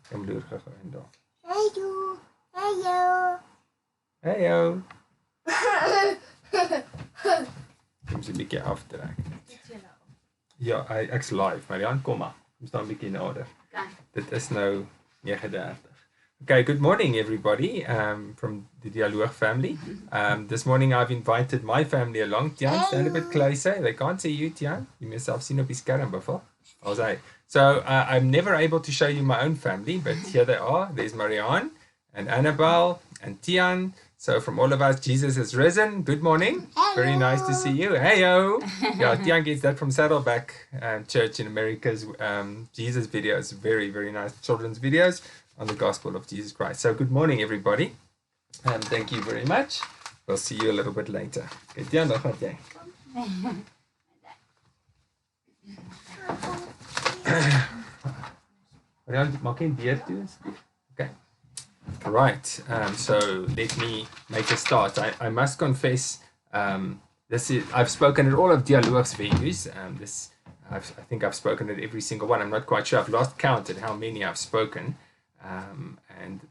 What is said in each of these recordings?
Hem loer gegaan daar. Heyo. Heyo. Heyo. Kom sy 'n bietjie aftrek. Ja, ek's live, Marian, kom maar. Kom staan 'n bietjie nader. Okay. Dit is nou 9:30. Okay, good morning everybody from the Dialoog family. This morning I've invited my family along. Tian, stand a bit closer. They can't see you, Tian. You must have seen op die skerm before. So I'm never able to show you my own family, but here they are. There's Marianne and Annabelle and Tian. So from all of us, Jesus is risen. Good morning. Hello. Very nice to see you. Heyo. Yeah, Tian gets that from Saddleback Church in America's Jesus videos. Very, very nice children's videos on the gospel of Jesus Christ. So good morning, everybody. Thank you very much. We'll see you a little bit later. Okay, Tian, nog wat jy? Maak jy deur toe asseblief? Okay. Right. So let me make a start. I must confess, I've spoken at all of Dialoog's venues. I think I've spoken at every single one. I'm not quite sure. I've lost count at how many I've spoken.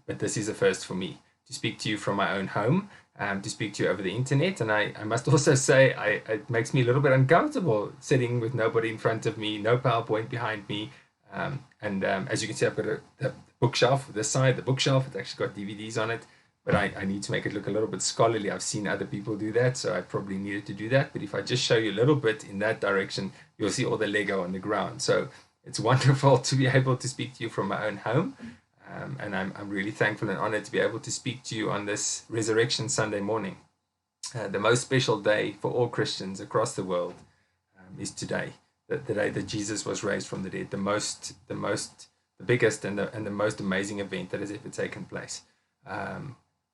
But this is a first for me to speak to you from my own home, to speak to you over the internet. And I must also say, it makes me a little bit uncomfortable sitting with nobody in front of me, no PowerPoint behind me. As you can see, I've got the bookshelf this side, the bookshelf. It's actually got DVDs on it, but I need to make it look a little bit scholarly. I've seen other people do that, so I probably needed to do that. But if I just show you a little bit in that direction, you'll see all the Lego on the ground. So it's wonderful to be able to speak to you from my own home. And I'm really thankful and honored to be able to speak to you on this Resurrection Sunday morning. The most special day for all Christians across the world is today, the day that Jesus was raised from the dead, the biggest and the most amazing event that has ever taken place.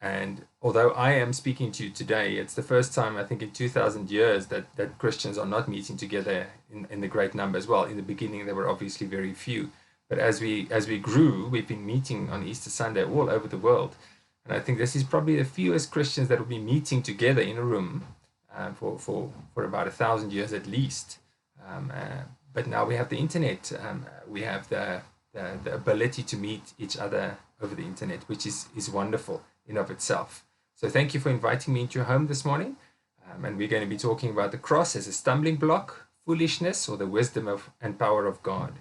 And although I am speaking to you today, it's the first time I think in 2,000 years that Christians are not meeting together in the great numbers. Well, in the beginning there were obviously very few. But as we grew, we've been meeting on Easter Sunday all over the world. And I think this is probably the fewest Christians that will be meeting together in a room for about 1,000 years at least. But now we have the internet. We have the ability to meet each other over the internet, which is wonderful in of itself. So thank you for inviting me into your home this morning. And we're going to be talking about the cross as a stumbling block, foolishness, or the wisdom and power of God.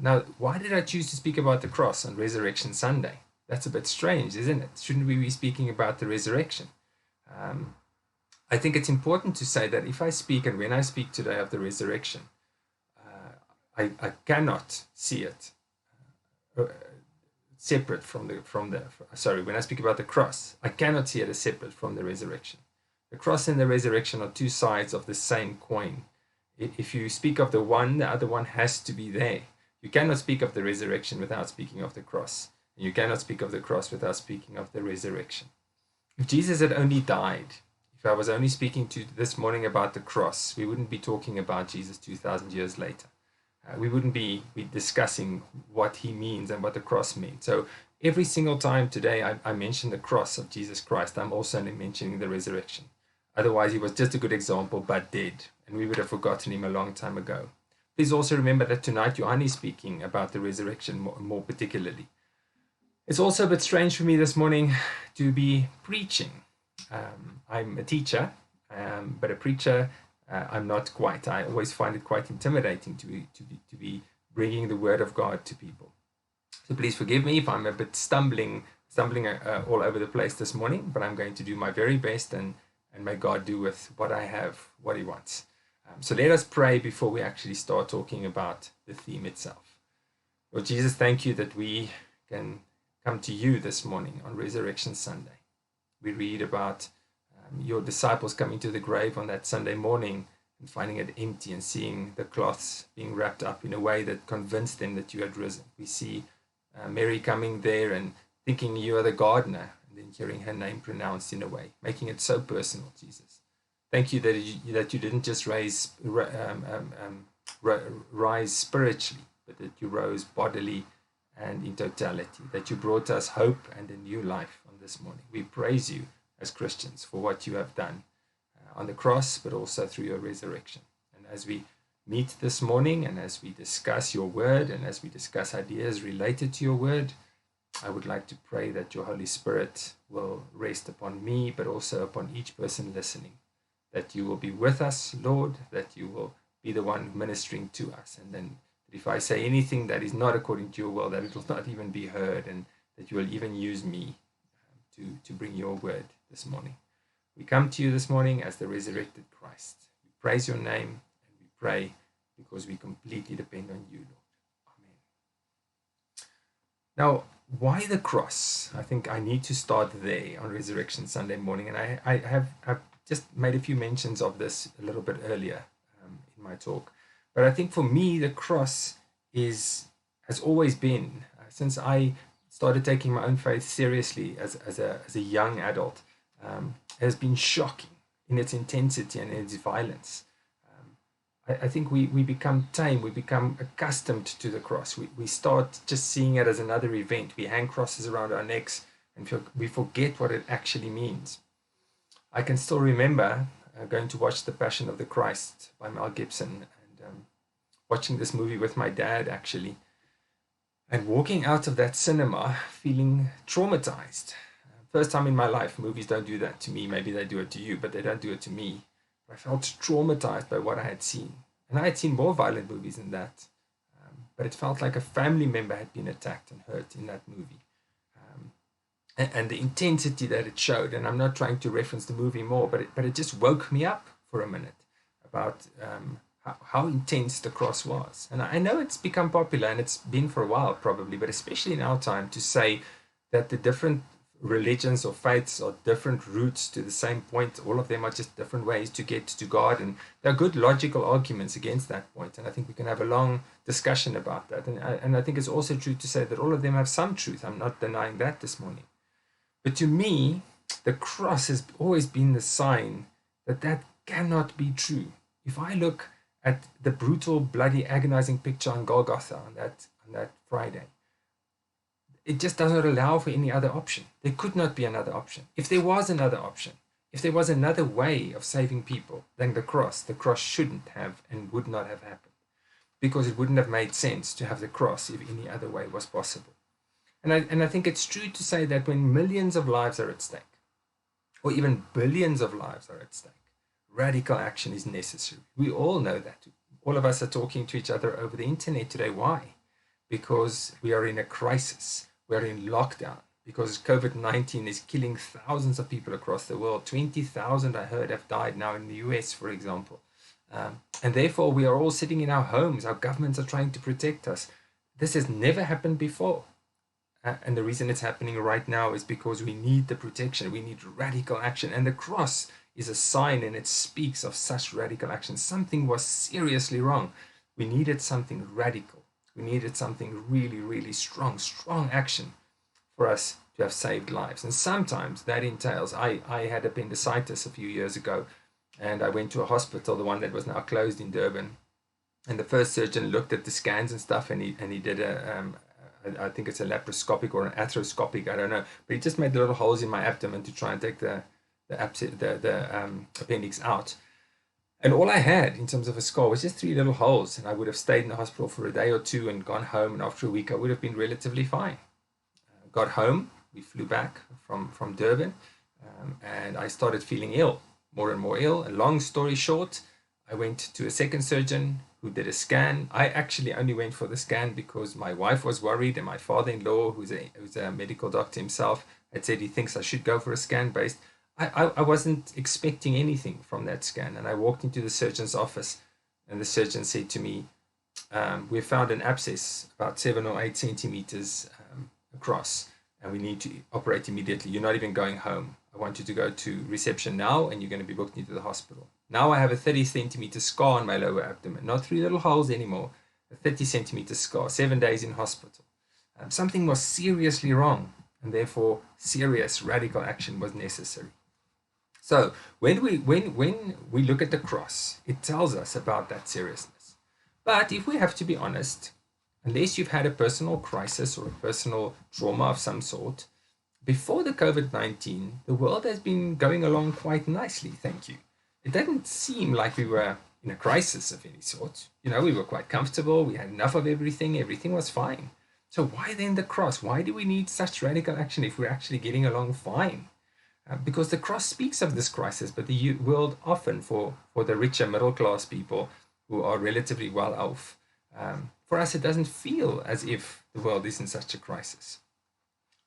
Now, why did I choose to speak about the cross on Resurrection Sunday? That's a bit strange, isn't it? Shouldn't we be speaking about the resurrection? I think it's important to say that if I speak, and when I speak today of the resurrection, I cannot see it separate from when I speak about the cross, I cannot see it as separate from the resurrection. The cross and the resurrection are two sides of the same coin. If you speak of the one, the other one has to be there. You cannot speak of the resurrection without speaking of the cross. And you cannot speak of the cross without speaking of the resurrection. If Jesus had only died, if I was only speaking to you this morning about the cross, we wouldn't be talking about Jesus 2,000 years later. We wouldn't be discussing what he means and what the cross means. So every single time today I mention the cross of Jesus Christ, I'm also mentioning the resurrection. Otherwise, he was just a good example, but dead, and we would have forgotten him a long time ago. Please also remember that tonight Johan is speaking about the resurrection more particularly. It's also a bit strange for me this morning to be preaching. I'm a teacher, but a preacher I'm not quite. I always find it quite intimidating to be bringing the word of God to people. So please forgive me if I'm a bit stumbling all over the place this morning, but I'm going to do my very best, and may God do with what I have what he wants. So let us pray before we actually start talking about the theme itself. Lord Jesus, thank you that we can come to you this morning on Resurrection Sunday. We read about your disciples coming to the grave on that Sunday morning and finding it empty and seeing the cloths being wrapped up in a way that convinced them that you had risen. We see Mary coming there and thinking you are the gardener, and then hearing her name pronounced in a way, making it so personal, Jesus. Thank you that you didn't just rise spiritually, but that you rose bodily and in totality, that you brought us hope and a new life on this morning. We praise you as Christians for what you have done on the cross, but also through your resurrection. And as we meet this morning and as we discuss your word and as we discuss ideas related to your word, I would like to pray that your Holy Spirit will rest upon me, but also upon each person listening, that you will be with us, Lord, that you will be the one ministering to us. And then if I say anything that is not according to your will, that it will not even be heard, and that you will even use me to bring your word this morning. We come to you this morning as the resurrected Christ. We praise your name and we pray because we completely depend on you, Lord. Amen. Now, why the cross? I think I need to start there on Resurrection Sunday morning. And I have just made a few mentions of this a little bit earlier in my talk. But I think for me, the cross has always been, since I started taking my own faith seriously as a young adult, has been shocking in its intensity and its violence. I think we become tame, we become accustomed to the cross. We start just seeing it as another event. We hang crosses around our necks and we forget what it actually means. I can still remember going to watch The Passion of the Christ by Mel Gibson and watching this movie with my dad actually, and walking out of that cinema feeling traumatized. First time in my life. Movies don't do that to me. Maybe they do it to you, but they don't do it to me. I felt traumatized by what I had seen. And I had seen more violent movies than that. But it felt like a family member had been attacked and hurt in that movie. And the intensity that it showed, and I'm not trying to reference the movie more, but it just woke me up for a minute about how intense the cross was. And I know it's become popular, and it's been for a while probably, but especially in our time, to say that the different religions or faiths are different routes to the same point. All of them are just different ways to get to God, and there are good logical arguments against that point, and I think we can have a long discussion about that. And I think it's also true to say that all of them have some truth. I'm not denying that this morning. But to me, the cross has always been the sign that cannot be true. If I look at the brutal, bloody, agonizing picture on Golgotha on that Friday, it just does not allow for any other option. There could not be another option. If there was another option, if there was another way of saving people than the cross shouldn't have and would not have happened, because it wouldn't have made sense to have the cross if any other way was possible. And I think it's true to say that when millions of lives are at stake, or even billions of lives are at stake, radical action is necessary. We all know that. All of us are talking to each other over the internet today. Why? Because we are in a crisis. We are in lockdown. Because COVID-19 is killing thousands of people across the world. 20,000, I heard, have died now in the US, for example. And therefore, we are all sitting in our homes. Our governments are trying to protect us. This has never happened before. And the reason it's happening right now is because we need the protection. We need radical action. And the cross is a sign, and it speaks of such radical action. Something was seriously wrong. We needed something radical. We needed something really, really strong action for us to have saved lives. And sometimes that entails, I had appendicitis a few years ago, and I went to a hospital, the one that was now closed in Durban. And the first surgeon looked at the scans and stuff, and he did I think it's a laparoscopic or an arthroscopic, I don't know. But he just made little holes in my abdomen to try and take the appendix out. And all I had in terms of a scar was just 3 little holes. And I would have stayed in the hospital for a day or two and gone home. And after a week, I would have been relatively fine. Got home. We flew back from Durban. And I started feeling ill, more and more ill. And long story short, I went to a second surgeon who did a scan. I actually only went for the scan because my wife was worried, and my father-in-law, who's a medical doctor himself, had said he thinks I should go for a scan based. I wasn't expecting anything from that scan, and I walked into the surgeon's office, and the surgeon said to me, we found an abscess about 7 or 8 centimeters across, and we need to operate immediately. You're not even going home. I want you to go to reception now, and you're going to be booked into the hospital. Now I have a 30 centimeter scar on my lower abdomen, not 3 little holes anymore, a 30 centimeter scar, 7 days in hospital. Something was seriously wrong, and therefore serious radical action was necessary. So when we look at the cross, it tells us about that seriousness. But if we have to be honest, unless you've had a personal crisis or a personal trauma of some sort, before the COVID-19, the world has been going along quite nicely, thank you. It doesn't seem like we were in a crisis of any sort. We were quite comfortable. We had enough of everything. Everything was fine. So why then the cross? Why do we need such radical action if we're actually getting along fine? Because the cross speaks of this crisis, but the world often, for the richer middle class people who are relatively well off, for us it doesn't feel as if the world is in such a crisis.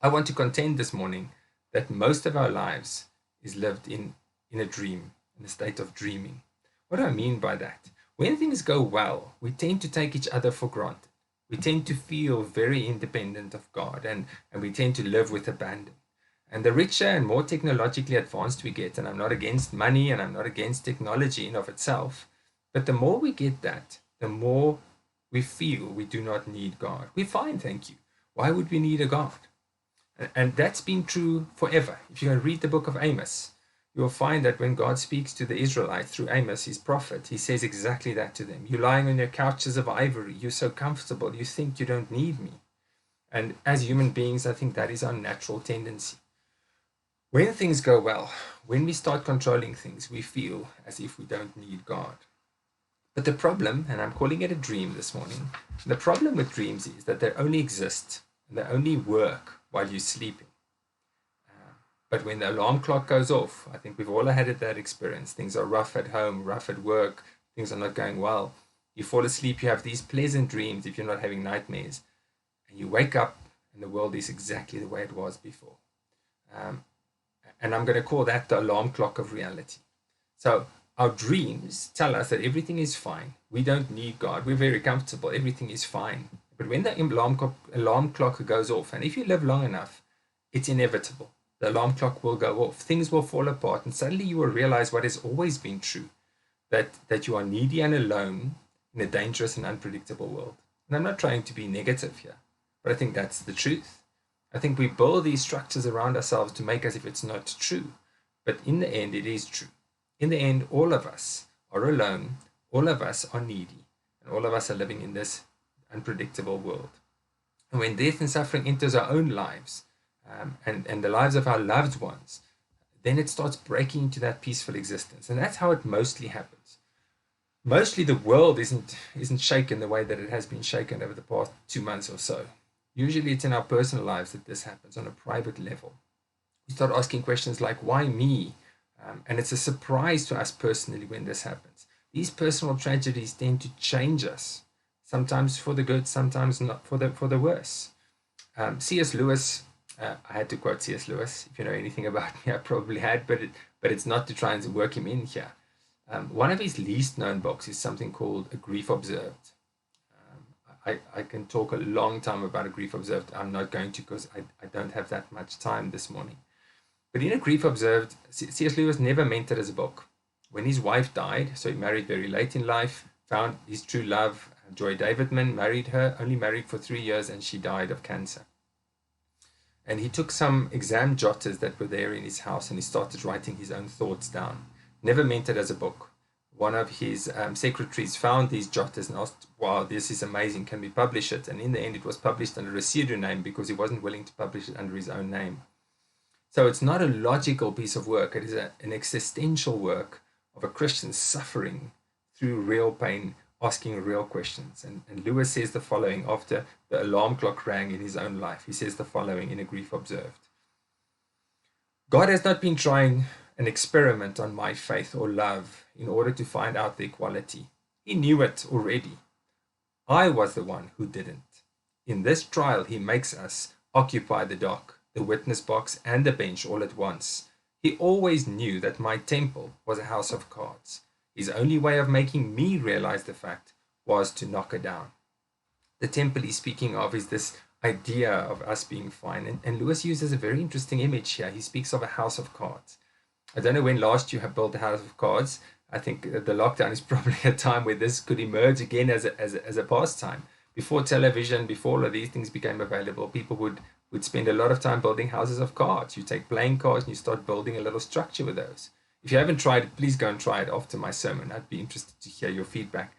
I want to contend this morning that most of our lives is lived in a dream, in a state of dreaming. What do I mean by that? When things go well, we tend to take each other for granted. We tend to feel very independent of God, and we tend to live with abandon. And the richer and more technologically advanced we get, and I'm not against money and I'm not against technology in of itself, but the more we get that, the more we feel we do not need God. We're fine, thank you. Why would we need a God? And that's been true forever. If you can read the book of Amos, you'll find that when God speaks to the Israelites through Amos, his prophet, he says exactly that to them. You're lying on your couches of ivory. You're so comfortable. You think you don't need me. And as human beings, I think that is our natural tendency. When things go well, when we start controlling things, we feel as if we don't need God. But the problem, and I'm calling it a dream this morning, the problem with dreams is that they only exist and they only work while you're sleeping. But when the alarm clock goes off, I think we've all had that experience. Things are rough at home, rough at work, things are not going well. You fall asleep, you have these pleasant dreams if you're not having nightmares. And you wake up and the world is exactly the way it was before. And I'm going to call that the alarm clock of reality. So our dreams tell us that everything is fine. We don't need God. We're very comfortable. Everything is fine. But when the alarm clock goes off, and if you live long enough, it's inevitable. The alarm clock will go off. Things will fall apart. And suddenly you will realize what has always been true, that you are needy and alone in a dangerous and unpredictable world. And I'm not trying to be negative here, but I think that's the truth. I think we build these structures around ourselves to make as if it's not true. But in the end, it is true. In the end, all of us are alone. All of us are needy. And all of us are living in this unpredictable world. And when death and suffering enters our own lives, and the lives of our loved ones, then it starts breaking into that peaceful existence. And that's how it mostly happens. Mostly the world isn't shaken the way that it has been shaken over the past 2 months or so. Usually it's in our personal lives that this happens on a private level. We start asking questions like, why me? And it's a surprise to us personally when this happens. These personal tragedies tend to change us, sometimes for the good, sometimes not for the worse. C.S. Lewis, I had to quote C.S. Lewis. If you know anything about me, I probably had, but it's not to try and work him in here. One of his least known books is something called A Grief Observed. I can talk a long time about A Grief Observed. I'm not going to because I don't have that much time this morning. But in A Grief Observed, C.S. Lewis never meant it as a book. When his wife died, so he married very late in life, found his true love, Joy Davidman, married her, only married for 3 years, and she died of cancer. And he took some exam jotters that were there in his house and he started writing his own thoughts down. Never meant it as a book. One of his secretaries found these jotters and asked, wow, this is amazing, can we publish it? And in the end, it was published under a pseudonym because he wasn't willing to publish it under his own name. So it's not a logical piece of work. It is an existential work of a Christian suffering through real pain, asking real questions. And Lewis says the following after the alarm clock rang in his own life. He says the following in A Grief Observed. God has not been trying an experiment on my faith or love in order to find out the equality. He knew it already. I was the one who didn't. In this trial, he makes us occupy the dock, the witness box, and the bench all at once. He always knew that my temple was a house of cards. His only way of making me realize the fact was to knock it down. The temple he's speaking of is this idea of us being fine. And Lewis uses a very interesting image here. He speaks of a house of cards. I don't know when last you have built a house of cards. I think the lockdown is probably a time where this could emerge again as a pastime. Before television, before all of these things became available, people would spend a lot of time building houses of cards. You take playing cards and you start building a little structure with those. If you haven't tried it, please go and try it after my sermon. I'd be interested to hear your feedback.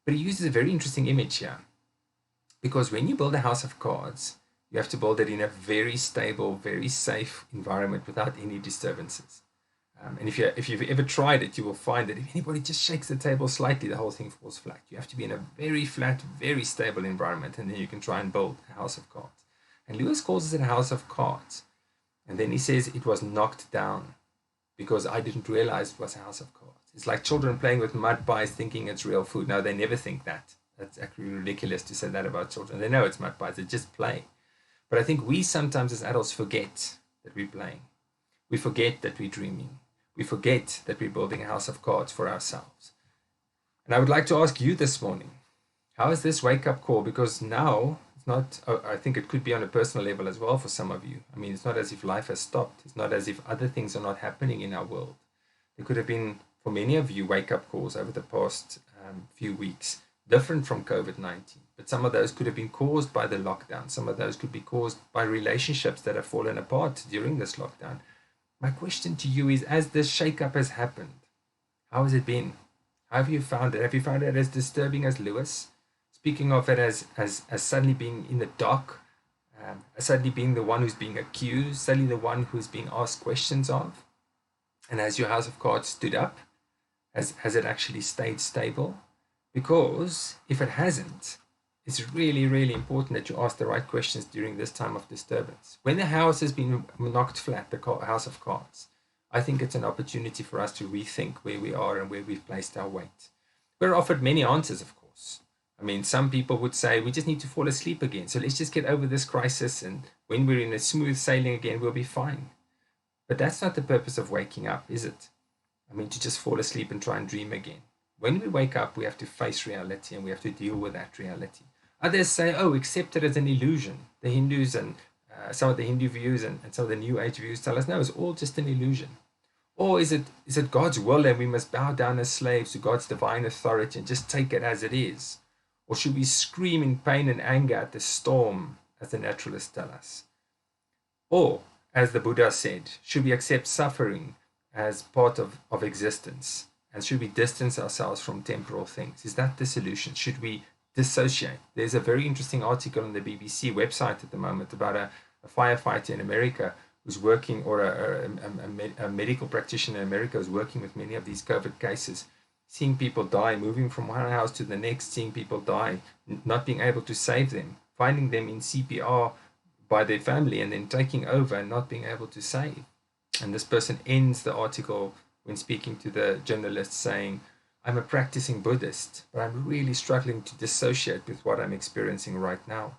But he uses a very interesting image here. Because when you build a house of cards, you have to build it in a very stable, very safe environment without any disturbances. And if you've ever tried it, you will find that if anybody just shakes the table slightly, the whole thing falls flat. You have to be in a very flat, very stable environment, and then you can try and build a house of cards. And Lewis calls it a house of cards. And then he says it was knocked down because I didn't realize it was a house of cards. It's like children playing with mud pies thinking it's real food. No, they never think that. That's actually ridiculous to say that about children. They know it's mud pies. They just play. But I think we sometimes as adults forget that we're playing. We forget that we're dreaming. We forget that we're building a house of cards for ourselves. And I would like to ask you this morning, how is this wake-up call? Because now, it's not, I think it could be on a personal level as well for some of you. I mean, it's not as if life has stopped. It's not as if other things are not happening in our world. There could have been, for many of you, wake-up calls over the past few weeks, different from COVID-19. But some of those could have been caused by the lockdown. Some of those could be caused by relationships that have fallen apart during this lockdown. My question to you is, as this shake-up has happened, how has it been? How have you found it? Have you found it as disturbing as Lewis? Speaking of it as suddenly being in the dock, suddenly being the one who's being accused, suddenly the one who's being asked questions of? And has your house of cards stood up? Has it actually stayed stable? Because if it hasn't, it's really, really important that you ask the right questions during this time of disturbance. When the house has been knocked flat, the house of cards, I think it's an opportunity for us to rethink where we are and where we've placed our weight. We're offered many answers, of course. I mean, some people would say, we just need to fall asleep again. So let's just get over this crisis, and when we're in a smooth sailing again, we'll be fine. But that's not the purpose of waking up, is it? I mean, to just fall asleep and try and dream again. When we wake up, we have to face reality, and we have to deal with that reality. Others say, oh, accept it as an illusion. The Hindus and some of the Hindu views and some of the New Age views tell us, no, it's all just an illusion. Or is it God's will and we must bow down as slaves to God's divine authority and just take it as it is? Or should we scream in pain and anger at the storm, as the naturalists tell us? Or, as the Buddha said, should we accept suffering as part of existence? And should we distance ourselves from temporal things? Is that the solution? Should we dissociate? There's a very interesting article on the BBC website at the moment about a firefighter in America who's working, or a medical practitioner in America who's working with many of these COVID cases, seeing people die, moving from one house to the next, seeing people die, not being able to save them, finding them in CPR by their family and then taking over and not being able to save. And this person ends the article when speaking to the journalist saying, I'm a practicing Buddhist, but I'm really struggling to dissociate with what I'm experiencing right now.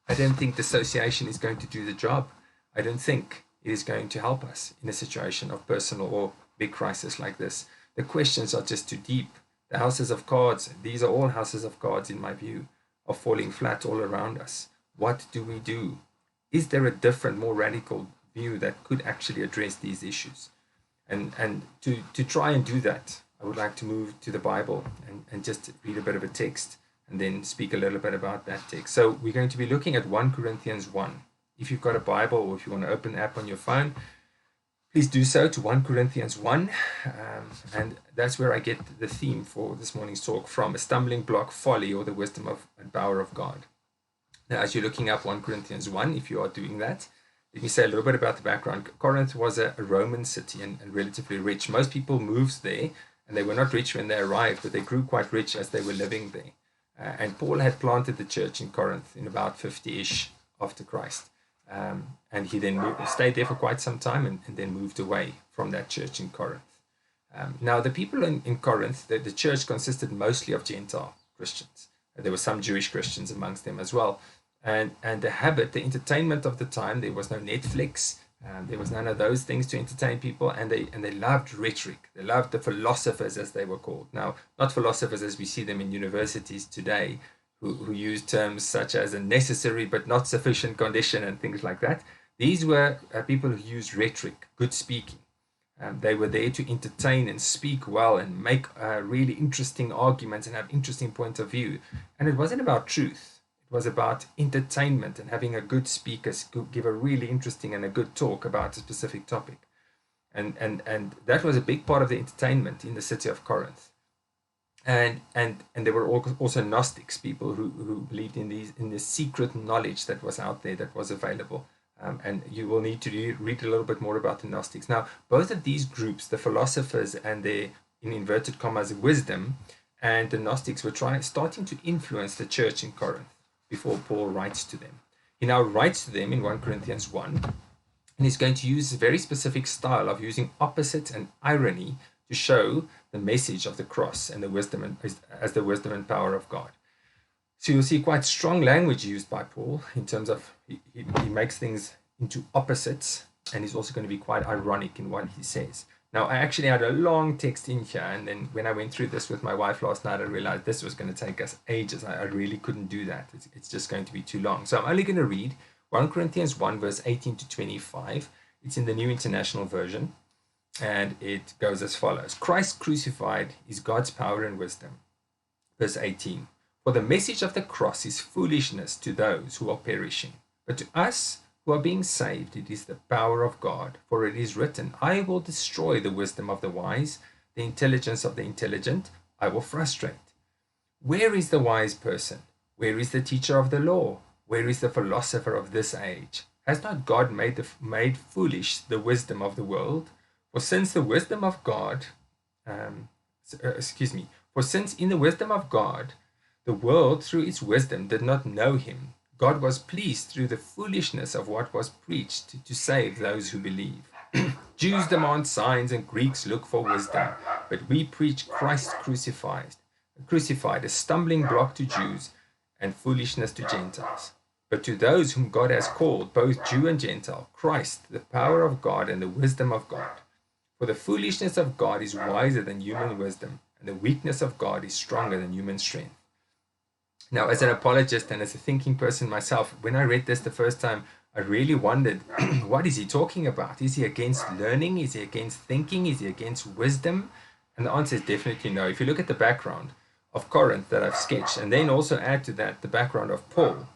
I don't think dissociation is going to do the job. I don't think it is going to help us in a situation of personal or big crisis like this. The questions are just too deep. The houses of cards, these are all houses of cards in my view, are falling flat all around us. What do we do? Is there a different, more radical view that could actually address these issues? And to try and do that, I would like to move to the Bible and just read a bit of a text and then speak a little bit about that text. So we're going to be looking at 1 Corinthians 1. If you've got a Bible, or if you want to open the app on your phone, please do so to 1 Corinthians 1. And that's where I get the theme for this morning's talk from: a stumbling block, folly, or the wisdom and power of God. Now, as you're looking up 1 Corinthians 1, if you are doing that, let me say a little bit about the background. Corinth was a Roman city and relatively rich. Most people moved there, and they were not rich when they arrived, but they grew quite rich as they were living there. And Paul had planted the church in Corinth in about 50-ish after Christ. And he then stayed there for quite some time and then moved away from that church in Corinth. Now, the people in Corinth, the church consisted mostly of Gentile Christians. There were some Jewish Christians amongst them as well. And the habit, the entertainment of the time, there was no Netflix, there was none of those things to entertain people, and they loved rhetoric. They loved the philosophers, as they were called. Now, not philosophers as we see them in universities today, who use terms such as a necessary but not sufficient condition and things like that. These were people who used rhetoric, good speaking. They were there to entertain and speak well and make really interesting arguments and have interesting points of view. And it wasn't about truth. It was about entertainment and having a good speaker give a really interesting and a good talk about a specific topic. And that was a big part of the entertainment in the city of Corinth. And there were also Gnostics, people who believed in this secret knowledge that was out there, that was available And you will need to read a little bit more about the Gnostics. Now, both of these groups, the philosophers and the, in inverted commas, wisdom, and the Gnostics were starting to influence the church in Corinth before Paul writes to them. He now writes to them in 1 Corinthians 1, and he's going to use a very specific style of using opposites and irony to show the message of the cross and the wisdom as the wisdom and power of God. So you'll see quite strong language used by Paul in terms of he makes things into opposites, and he's also going to be quite ironic in what he says. Now, I actually had a long text in here, and then when I went through this with my wife last night, I realized this was going to take us ages. I really couldn't do that. It's just going to be too long. So I'm only going to read 1 Corinthians 1, verse 18 to 25. It's in the New International Version, and it goes as follows. Christ crucified is God's power and wisdom. Verse 18. For the message of the cross is foolishness to those who are perishing, but to us who are being saved, it is the power of God. For it is written, I will destroy the wisdom of the wise, the intelligence of the intelligent I will frustrate. Where is the wise person? Where is the teacher of the law? Where is the philosopher of this age? Has not God made foolish the wisdom of the world? For since in the wisdom of God, the world through its wisdom did not know him, God was pleased through the foolishness of what was preached to save those who believe. Jews demand signs and Greeks look for wisdom, but we preach Christ crucified, a stumbling block to Jews and foolishness to Gentiles. But to those whom God has called, both Jew and Gentile, Christ, the power of God and the wisdom of God. For the foolishness of God is wiser than human wisdom, and the weakness of God is stronger than human strength. Now, as an apologist and as a thinking person myself, when I read this the first time, I really wondered, what is he talking about? Is he against learning? Is he against thinking? Is he against wisdom? And the answer is definitely no. If you look at the background of Corinth that I've sketched, and then also add to that the background of Paul.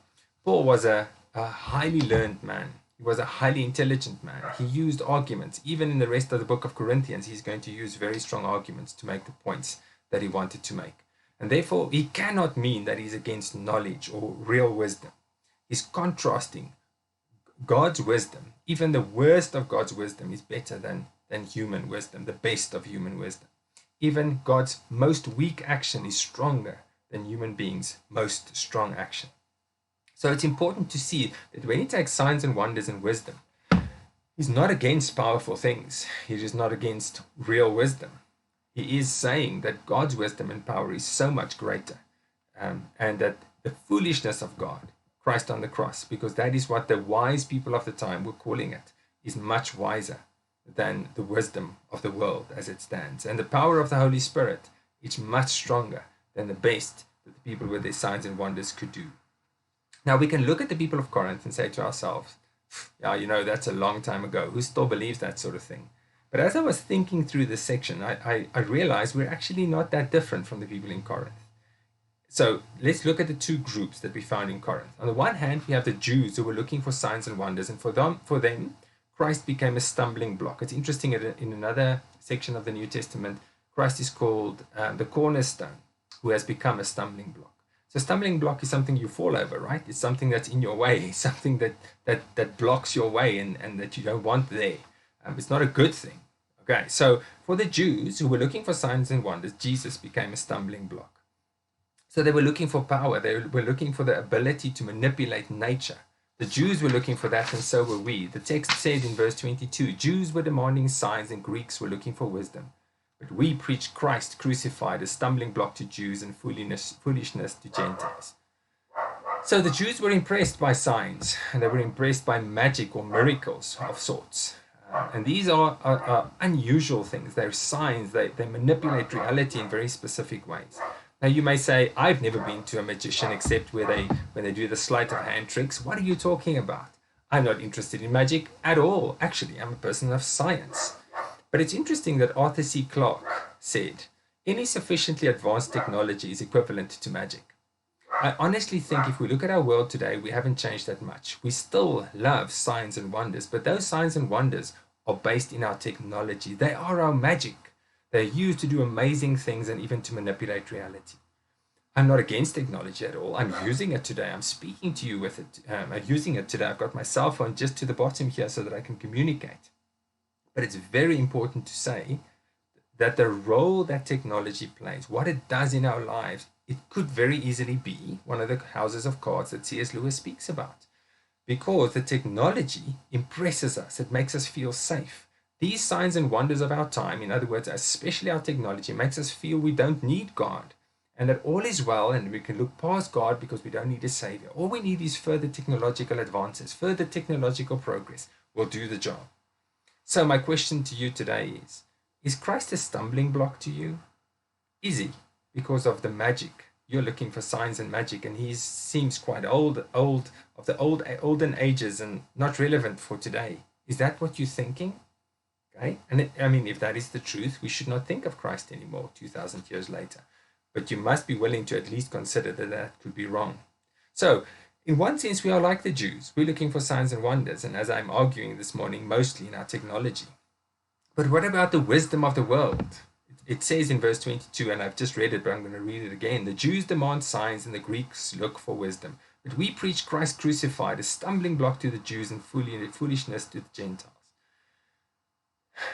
Paul was a highly learned man. He was a highly intelligent man. He used arguments. Even in the rest of the book of Corinthians, he's going to use very strong arguments to make the points that he wanted to make. And therefore, he cannot mean that he's against knowledge or real wisdom. He's contrasting God's wisdom. Even the worst of God's wisdom is better than human wisdom, the best of human wisdom. Even God's most weak action is stronger than human beings' most strong action. So it's important to see that when he takes signs and wonders and wisdom, he's not against powerful things. He is not against real wisdom. He is saying that God's wisdom and power is so much greater, and that the foolishness of God, Christ on the cross, because that is what the wise people of the time were calling it, is much wiser than the wisdom of the world as it stands. And the power of the Holy Spirit is much stronger than the best that the people with their signs and wonders could do. Now we can look at the people of Corinth and say to ourselves, yeah, that's a long time ago. Who still believes that sort of thing? But as I was thinking through this section, I realized we're actually not that different from the people in Corinth. So let's look at the two groups that we found in Corinth. On the one hand, we have the Jews who were looking for signs and wonders, and for them, Christ became a stumbling block. It's interesting, in another section of the New Testament, Christ is called the cornerstone, who has become a stumbling block. So stumbling block is something you fall over, right? It's something that's in your way, something that blocks your way and that you don't want there. It's not a good thing. Okay, so for the Jews who were looking for signs and wonders, Jesus became a stumbling block. So they were looking for power. They were looking for the ability to manipulate nature. The Jews were looking for that, and so were we. The text says in verse 22, Jews were demanding signs and Greeks were looking for wisdom. But we preach Christ crucified, a stumbling block to Jews and foolishness to Gentiles. So the Jews were impressed by signs, and they were impressed by magic or miracles of sorts. And these are unusual things. They're signs. They manipulate reality in very specific ways. Now you may say, I've never been to a magician except when they do the sleight of hand tricks. What are you talking about? I'm not interested in magic at all. Actually, I'm a person of science. But it's interesting that Arthur C. Clarke said, any sufficiently advanced technology is equivalent to magic. I honestly think if we look at our world today, we haven't changed that much. We still love signs and wonders, but those signs and wonders are based in our technology. They are our magic. They're used to do amazing things and even to manipulate reality. I'm not against technology at all. I'm using it today. I'm speaking to you with it. I'm using it today. I've got my cell phone just to the bottom here so that I can communicate. But it's very important to say that the role that technology plays, what it does in our lives, it could very easily be one of the houses of cards that C.S. Lewis speaks about. Because the technology impresses us, it makes us feel safe. These signs and wonders of our time, in other words, especially our technology, makes us feel we don't need God and that all is well and we can look past God because we don't need a savior. All we need is further technological advances, further technological progress will do the job. So my question to you today is Christ a stumbling block to you? Is he? Because of the magic. You're looking for signs and magic, and he seems quite old of the olden ages and not relevant for today. Is that what you're thinking? Okay, and if that is the truth, we should not think of Christ anymore 2,000 years later. But you must be willing to at least consider that that could be wrong. So, in one sense, we are like the Jews. We're looking for signs and wonders, and as I'm arguing this morning, mostly in our technology. But what about the wisdom of the world? It says in verse 22, and I've just read it, but I'm going to read it again. The Jews demand signs and the Greeks look for wisdom. But we preach Christ crucified, a stumbling block to the Jews and foolishness to the Gentiles.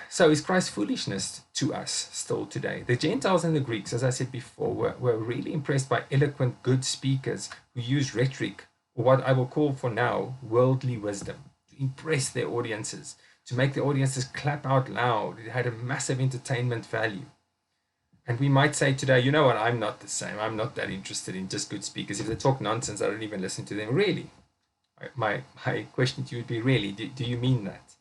So is Christ foolishness to us still today? The Gentiles and the Greeks, as I said before, were really impressed by eloquent, good speakers who use rhetoric, or what I will call for now, worldly wisdom, to impress their audiences, to make the audiences clap out loud. It had a massive entertainment value. And we might say today, you know what, I'm not the same. I'm not that interested in just good speakers. If they talk nonsense, I don't even listen to them. Really? My question to you would be, really, do you mean that?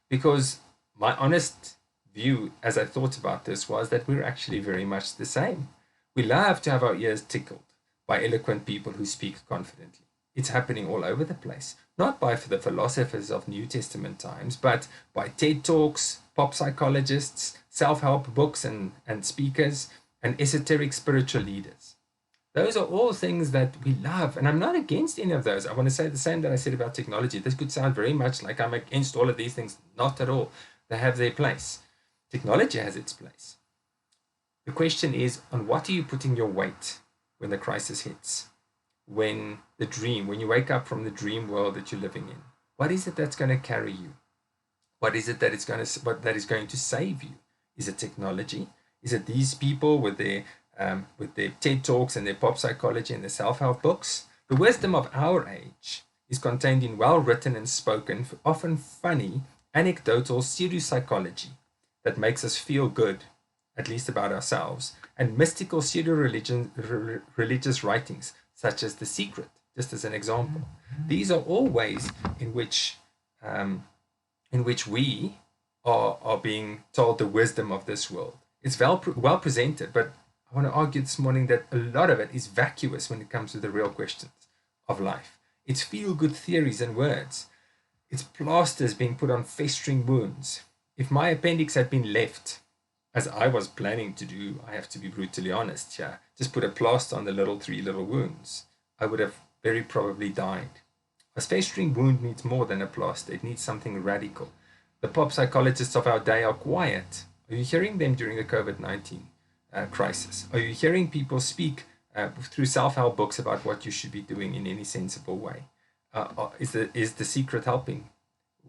Because my honest view, as I thought about this, was that we're actually very much the same. We love to have our ears tickled by eloquent people who speak confidently. It's happening all over the place. Not by the philosophers of New Testament times, but by TED Talks, pop psychologists, self-help books and speakers, and esoteric spiritual leaders. Those are all things that we love, and I'm not against any of those. I want to say the same that I said about technology. This could sound very much like I'm against all of these things. Not at all. They have their place. Technology has its place. The question is, on what are you putting your weight when the crisis hits? When you wake up from the dream world that you're living in, what is it that's going to carry you? What is it that is going to save you? Is it technology? Is it these people with their TED Talks and their pop psychology and their self-help books? The wisdom of our age is contained in well-written and spoken, often funny, anecdotal pseudo-psychology that makes us feel good, at least about ourselves, and mystical pseudo-religious writings, such as The Secret, just as an example. These are all ways in which we are being told the wisdom of this world. It's well presented, but I want to argue this morning that a lot of it is vacuous when it comes to the real questions of life. It's feel-good theories and words. It's plasters being put on festering wounds. If my appendix had been left, as I was planning to do, I have to be brutally honest here, just put a plaster on the 3 little wounds, I would have very probably died. A festering wound needs more than a plaster. It needs something radical. The pop psychologists of our day are quiet. Are you hearing them during the COVID-19 crisis? Are you hearing people speak through self-help books about what you should be doing in any sensible way? Is the secret helping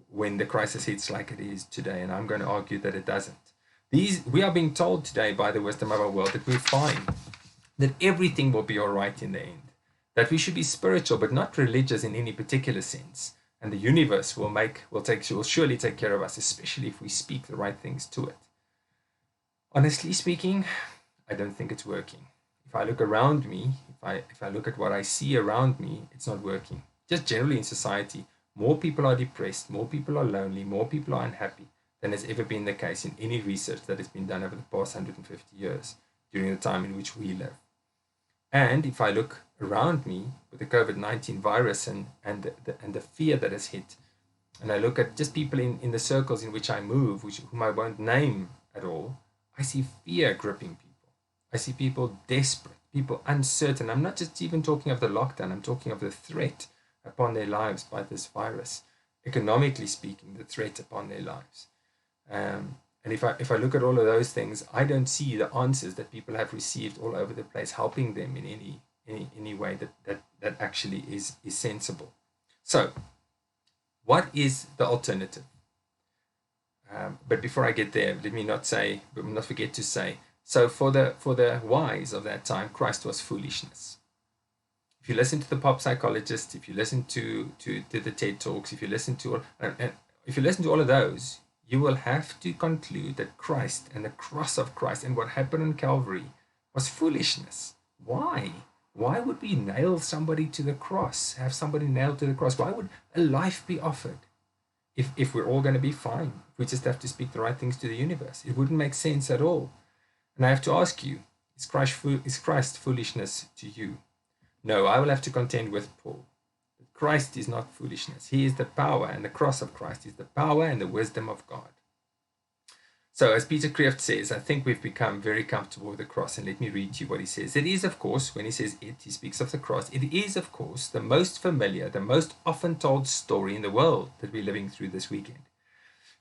when the crisis hits like it is today? And I'm going to argue that it doesn't. We are being told today by the wisdom of our world that we're fine, that everything will be all right in the end, that we should be spiritual but not religious in any particular sense, and the universe will surely take care of us, especially if we speak the right things to it. Honestly speaking, I don't think it's working. If I look around me, if I look at what I see around me, it's not working. Just generally in society, more people are depressed, more people are lonely, more people are unhappy than has ever been the case in any research that has been done over the past 150 years during the time in which we live. And if I look around me with the COVID-19 virus and the fear that has hit, and I look at just people in the circles in which I move, whom I won't name at all, I see fear gripping people. I see people desperate, people uncertain. I'm not just even talking of the lockdown, I'm talking of the threat upon their lives by this virus. Economically speaking, the threat upon their lives. And if I look at all of those things, I don't see the answers that people have received all over the place helping them in any any way that actually is sensible. So, what is the alternative? But before I get there, let me not forget to say, so for the wise of that time, Christ was foolishness. If you listen to the pop psychologists, if you listen to the TED Talks, if you listen to all of those, you will have to conclude that Christ and the cross of Christ and what happened on Calvary was foolishness. Why? Why would we nail somebody to the cross, have somebody nailed to the cross? Why would a life be offered if we're all going to be fine? If we just have to speak the right things to the universe. It wouldn't make sense at all. And I have to ask you, is Christ foolishness to you? No, I will have to contend with Paul. Christ is not foolishness. He is the power, and the cross of Christ is the power and the wisdom of God. So as Peter Kreeft says, I think we've become very comfortable with the cross. And let me read to you what he says. It is, of course, when he says it, he speaks of the cross. It is, of course, the most familiar, the most often told story in the world that we're living through this weekend.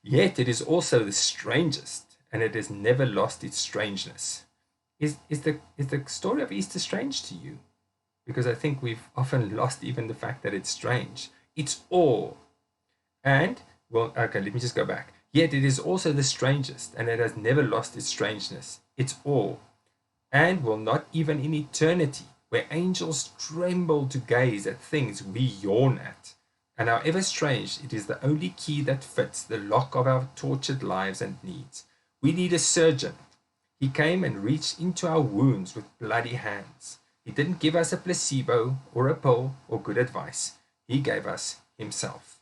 Yet it is also the strangest, and it has never lost its strangeness. Is the story of Easter strange to you? Because I think we've often lost even the fact that it's strange. It's awe. And, well, okay, let me just go back. Yet it is also the strangest, and it has never lost its strangeness. It's awe. And will not even in eternity, where angels tremble to gaze at things we yawn at. And however strange, it is the only key that fits the lock of our tortured lives and needs. We need a surgeon. He came and reached into our wounds with bloody hands. He didn't give us a placebo or a pill or good advice. He gave us himself.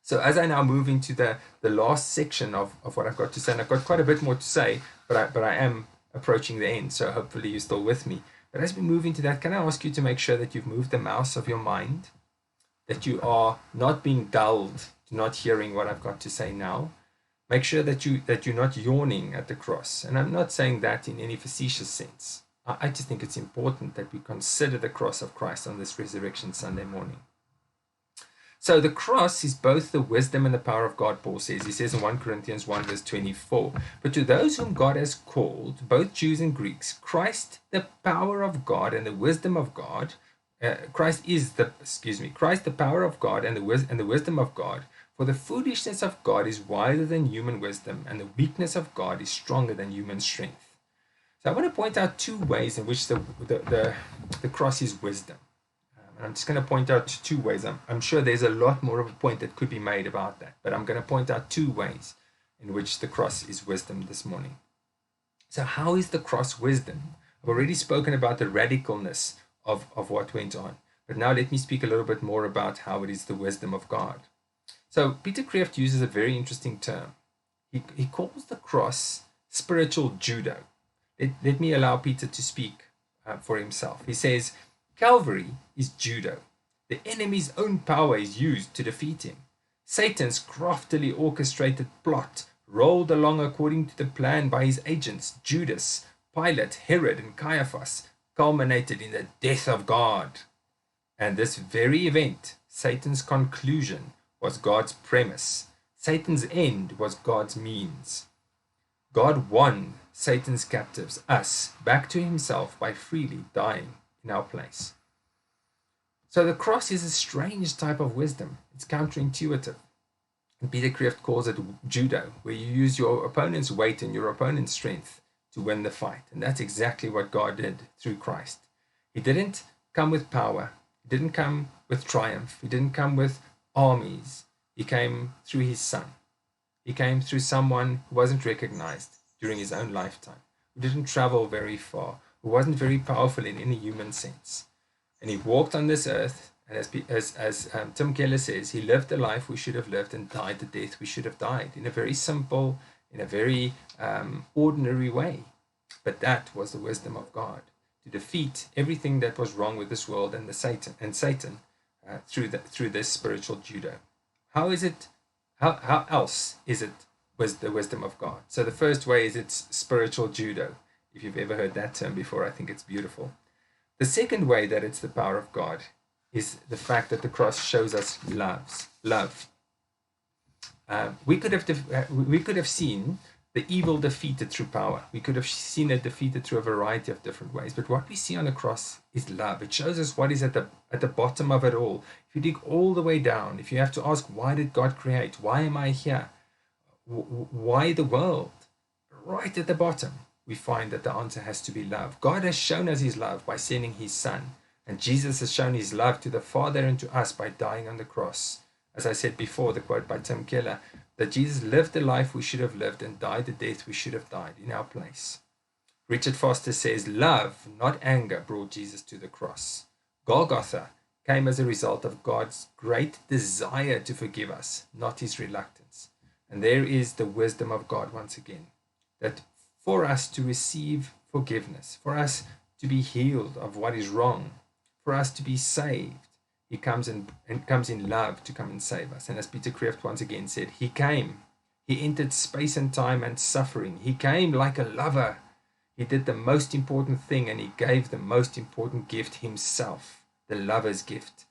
So as I now move into the last section of what I've got to say, and I've got quite a bit more to say, but I am approaching the end, so hopefully you're still with me. But as we move into that, can I ask you to make sure that you've moved the mouse of your mind, that you are not being dulled to not hearing what I've got to say now. Make sure that you're not yawning at the cross. And I'm not saying that in any facetious sense. I just think it's important that we consider the cross of Christ on this Resurrection Sunday morning. So the cross is both the wisdom and the power of God, Paul says. He says in 1 Corinthians 1 verse 24, but to those whom God has called, both Jews and Greeks, Christ, the power of God and the wisdom of God, Christ, the power of God and the wisdom of God. For the foolishness of God is wiser than human wisdom, and the weakness of God is stronger than human strength. So I want to point out two ways in which the cross is wisdom. And I'm just going to point out two ways. I'm sure there's a lot more of a point that could be made about that, but I'm going to point out two ways in which the cross is wisdom this morning. So how is the cross wisdom? I've already spoken about the radicalness of what went on, but now let me speak a little bit more about how it is the wisdom of God. So Peter Kreeft uses a very interesting term. He calls the cross spiritual judo. Let me allow Peter to speak for himself. He says, Calvary is judo. The enemy's own power is used to defeat him. Satan's craftily orchestrated plot rolled along according to the plan by his agents, Judas, Pilate, Herod, and Caiaphas, culminated in the death of God. And this very event, Satan's conclusion, was God's premise. Satan's end was God's means. God won Satan's captives, us, back to himself by freely dying in our place. So the cross is a strange type of wisdom. It's counterintuitive. And Peter Kreeft calls it judo, where you use your opponent's weight and your opponent's strength to win the fight. And that's exactly what God did through Christ. He didn't come with power. He didn't come with triumph. He didn't come with armies. He came through his son. He came through someone who wasn't recognized during his own lifetime, who didn't travel very far, who wasn't very powerful in any human sense. And he walked on this earth, and as Tim Keller says, he lived the life we should have lived and died the death we should have died, in a very simple, in a very ordinary way. But that was the wisdom of God, to defeat everything that was wrong with this world and Satan through this spiritual judo. How else is it was the wisdom of God? So the first way is it's spiritual judo. If you've ever heard that term before, I think it's beautiful. The second way that it's the power of God is the fact that the cross shows us love. We could have seen the evil defeated through power. We could have seen it defeated through a variety of different ways. But what we see on the cross is love. It shows us what is at the bottom of it all. If you dig all the way down, if you have to ask, why did God create? Why am I here? Why the world? Right at the bottom, we find that the answer has to be love. God has shown us his love by sending his son. And Jesus has shown his love to the Father and to us by dying on the cross. As I said before, the quote by Tim Keller, that Jesus lived the life we should have lived and died the death we should have died in our place. Richard Foster says, love, not anger, brought Jesus to the cross. Golgotha came as a result of God's great desire to forgive us, not his reluctance. And there is the wisdom of God once again, that for us to receive forgiveness, for us to be healed of what is wrong, for us to be saved, he comes in love to come and save us. And as Peter Kreeft once again said, he came. He entered space and time and suffering. He came like a lover. He did the most important thing, and he gave the most important gift himself, the lover's gift.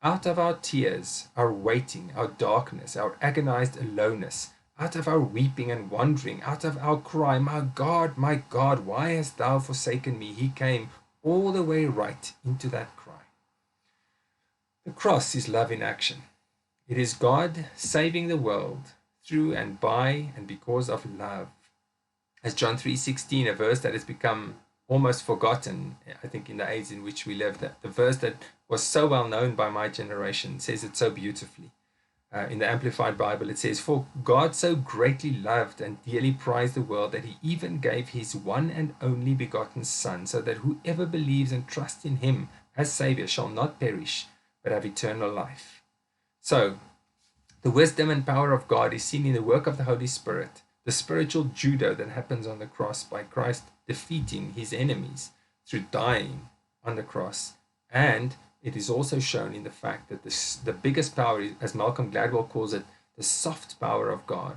Out of our tears, our waiting, our darkness, our agonized aloneness, out of our weeping and wandering, out of our cry, my God, why hast thou forsaken me? He came all the way right into that cry. The cross is love in action. It is God saving the world through and by and because of love. As John 3:16, a verse that has become almost forgotten, I think, in the age in which we live, that the verse that was so well known by my generation says it so beautifully. In the Amplified Bible, it says, for God so greatly loved and dearly prized the world that he even gave his one and only begotten Son, so that whoever believes and trusts in him as Savior shall not perish, but have eternal life. So, the wisdom and power of God is seen in the work of the Holy Spirit, the spiritual judo that happens on the cross by Christ defeating his enemies through dying on the cross. And it is also shown in the fact that the biggest power, as Malcolm Gladwell calls it, the soft power of God,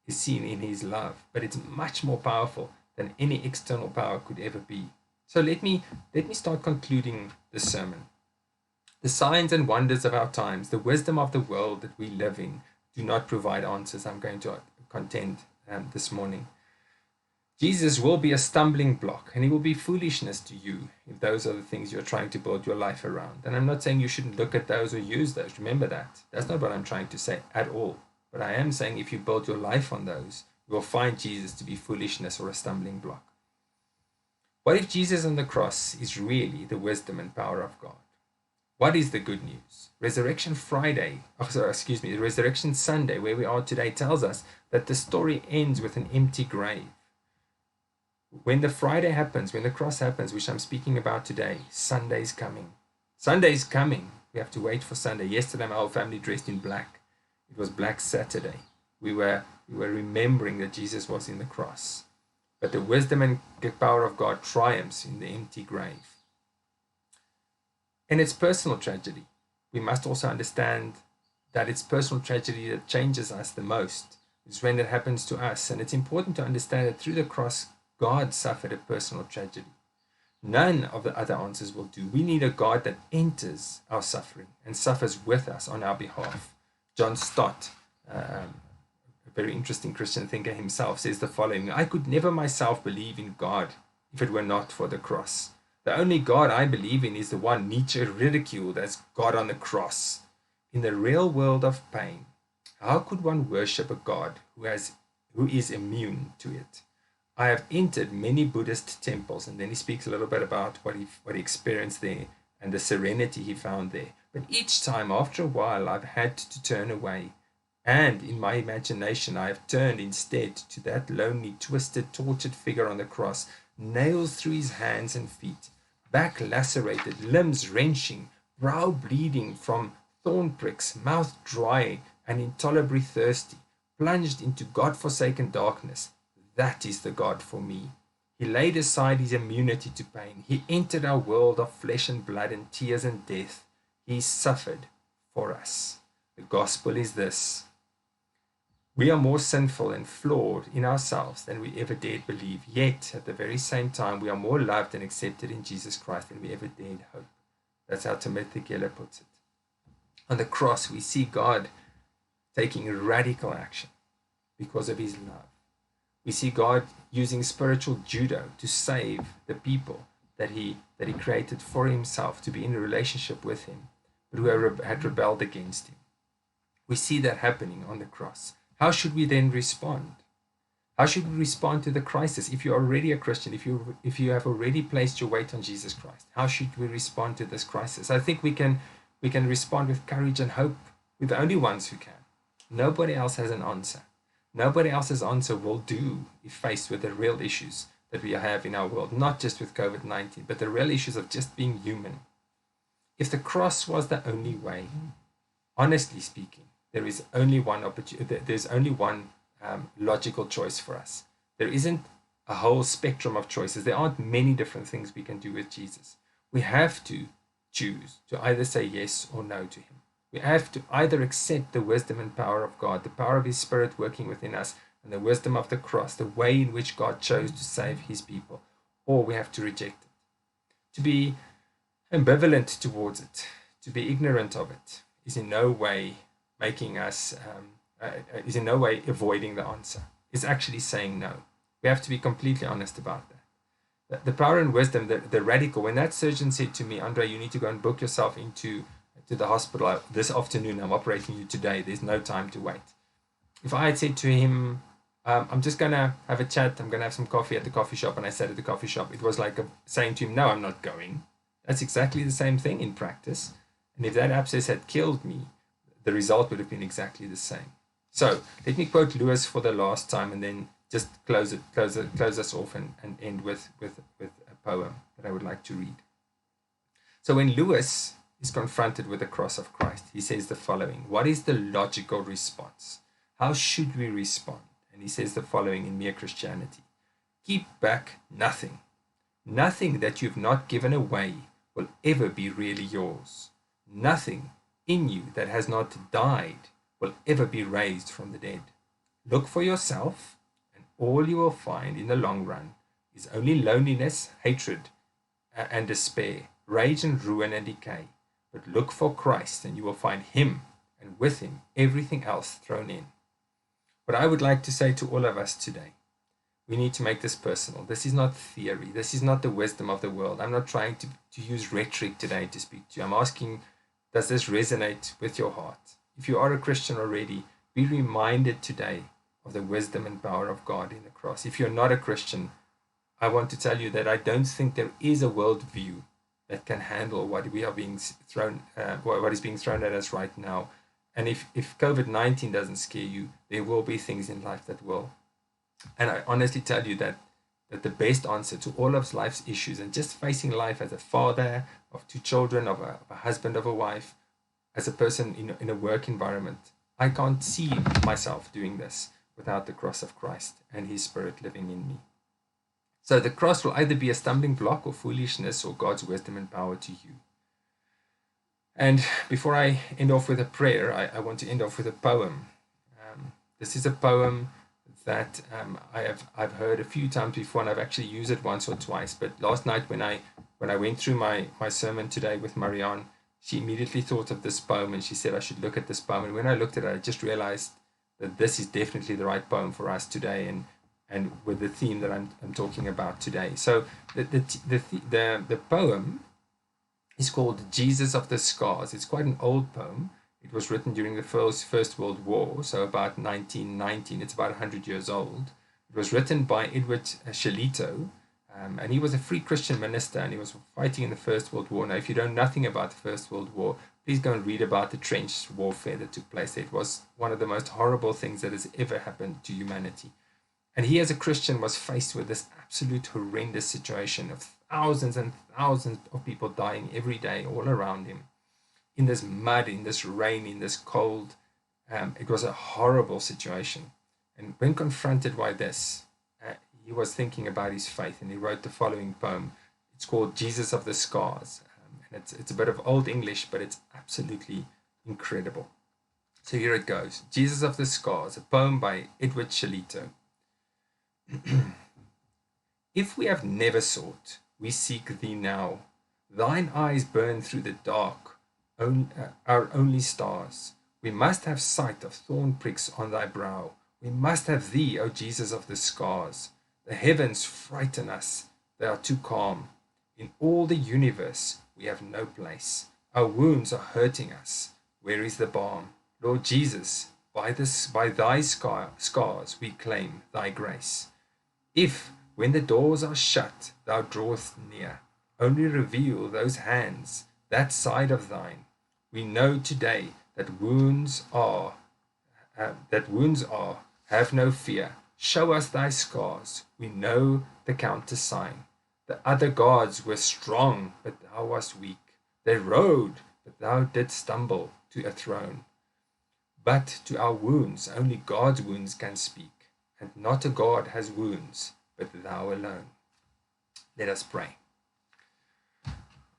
is seen in his love. But it's much more powerful than any external power could ever be. So let me start concluding this sermon. The signs and wonders of our times, the wisdom of the world that we live in, do not provide answers. I'm going to contend this morning. Jesus will be a stumbling block, and he will be foolishness to you if those are the things you're trying to build your life around. And I'm not saying you shouldn't look at those or use those. Remember that. That's not what I'm trying to say at all. But I am saying if you build your life on those, you will find Jesus to be foolishness or a stumbling block. What if Jesus on the cross is really the wisdom and power of God? What is the good news? Resurrection Sunday, where we are today, tells us that the story ends with an empty grave. When the Friday happens, when the cross happens, which I'm speaking about today, Sunday's coming. Sunday's coming. We have to wait for Sunday. Yesterday, my whole family dressed in black. It was Black Saturday. We were remembering that Jesus was in the cross. But the wisdom and power of God triumphs in the empty grave. And it's personal tragedy. We must also understand that it's personal tragedy that changes us the most. It's when it happens to us. And it's important to understand that through the cross, God suffered a personal tragedy. None of the other answers will do. We need a God that enters our suffering and suffers with us on our behalf. John Stott, a very interesting Christian thinker himself, says the following: I could never myself believe in God if it were not for the cross. The only God I believe in is the one Nietzsche ridiculed as God on the cross. In the real world of pain, how could one worship a God who is immune to it? I have entered many Buddhist temples, and then he speaks a little bit about what he experienced there and the serenity he found there. But each time, after a while, I've had to turn away. And in my imagination, I have turned instead to that lonely, twisted, tortured figure on the cross, nails through his hands and feet, back lacerated, limbs wrenching, brow bleeding from thorn pricks, mouth dry and intolerably thirsty, plunged into God-forsaken darkness. That is the God for me. He laid aside his immunity to pain. He entered our world of flesh and blood and tears and death. He suffered for us. The gospel is this: we are more sinful and flawed in ourselves than we ever dared believe. Yet, at the very same time, we are more loved and accepted in Jesus Christ than we ever dared hope. That's how Timothy Keller puts it. On the cross, we see God taking radical action because of his love. We see God using spiritual judo to save the people that he created for himself, to be in a relationship with him, but who had rebelled against him. We see that happening on the cross. How should we then respond? How should we respond to the crisis? If you're already a Christian, if you have already placed your weight on Jesus Christ, how should we respond to this crisis? I think we can respond with courage and hope. We're the only ones who can. Nobody else has an answer. Nobody else's answer will do if faced with the real issues that we have in our world, not just with COVID-19, but the real issues of just being human. If the cross was the only way, honestly speaking, there is only one opportunity. There's only one logical choice for us. There isn't a whole spectrum of choices. There aren't many different things we can do with Jesus. We have to choose to either say yes or no to him. We have to either accept the wisdom and power of God, the power of his Spirit working within us, and the wisdom of the cross, the way in which God chose to save his people, or we have to reject it. To be ambivalent towards it, to be ignorant of it, is in no way making us, is in no way avoiding the answer. It's actually saying no. We have to be completely honest about that. The power and wisdom, the radical, when that surgeon said to me, Andre, you need to go and book yourself into the hospital this afternoon, I'm operating you today, there's no time to wait. If I had said to him, I'm just going to have a chat, I'm going to have some coffee at the coffee shop, and I sat at the coffee shop, it was like saying to him, no, I'm not going. That's exactly the same thing in practice. And if that abscess had killed me, the result would have been exactly the same. So let me quote Lewis for the last time and then just close us off and end with a poem that I would like to read. So when Lewis is confronted with the cross of Christ, he says the following: what is the logical response? How should we respond? And he says the following in Mere Christianity: keep back nothing. Nothing that you've not given away will ever be really yours. Nothing in you that has not died will ever be raised from the dead. Look for yourself, and all you will find in the long run is only loneliness, hatred, and despair, rage and ruin and decay. But look for Christ, and you will find him, and with him everything else thrown in. What I would like to say to all of us today: we need to make this personal. This is not theory. This is not the wisdom of the world. I'm not trying to use rhetoric today to speak to you. I'm asking, does this resonate with your heart? If you are a Christian already, be reminded today of the wisdom and power of God in the cross. If you're not a Christian, I want to tell you that I don't think there is a worldview that can handle what we are being thrown, what is being thrown at us right now. And if COVID-19 doesn't scare you, there will be things in life that will. And I honestly tell you that the best answer to all of life's issues, and just facing life as a father of 2 children, of a husband, of a wife, as a person in a work environment, I can't see myself doing this without the cross of Christ and his Spirit living in me. So the cross will either be a stumbling block or foolishness or God's wisdom and power to you. And before I end off with a prayer, I want to end off with a poem. This is a poem that I've heard a few times before, and I've actually used it once or twice. But last night when I went through my sermon today with Marianne, she immediately thought of this poem, and she said I should look at this poem. And when I looked at it, I just realized that this is definitely the right poem for us today, and with the theme that I'm talking about today. So the poem is called Jesus of the Scars. It's quite an old poem. It was written during the First World War, so about 1919. It's about 100 years old. It was written by Edward Shalito, and he was a free Christian minister, and he was fighting in the First World War. Now, if you know nothing about the First World War, please go and read about the trench warfare that took place. It was one of the most horrible things that has ever happened to humanity. And he, as a Christian, was faced with this absolute horrendous situation of thousands and thousands of people dying every day all around him. In this mud, in this rain, in this cold. It was a horrible situation. And when confronted by this, he was thinking about his faith, and he wrote the following poem. It's called Jesus of the Scars. And it's a bit of Old English, but it's absolutely incredible. So here it goes. Jesus of the Scars, a poem by Edward Shalito. If we have never sought, we seek thee now. Thine eyes burn through the dark, our only stars. We must have sight of thorn pricks on thy brow. We must have thee, O Jesus of the scars. The heavens frighten us, they are too calm. In all the universe we have no place. Our wounds are hurting us. Where is the balm? Lord Jesus, by thy scars we claim thy grace. If, when the doors are shut, thou drawest near, only reveal those hands, that side of thine, we know today that wounds are, have no fear. Show us thy scars, we know the countersign. The other gods were strong, but thou wast weak. They rode, but thou didst stumble to a throne. But to our wounds, only God's wounds can speak, and not a God has wounds, but thou alone. Let us pray.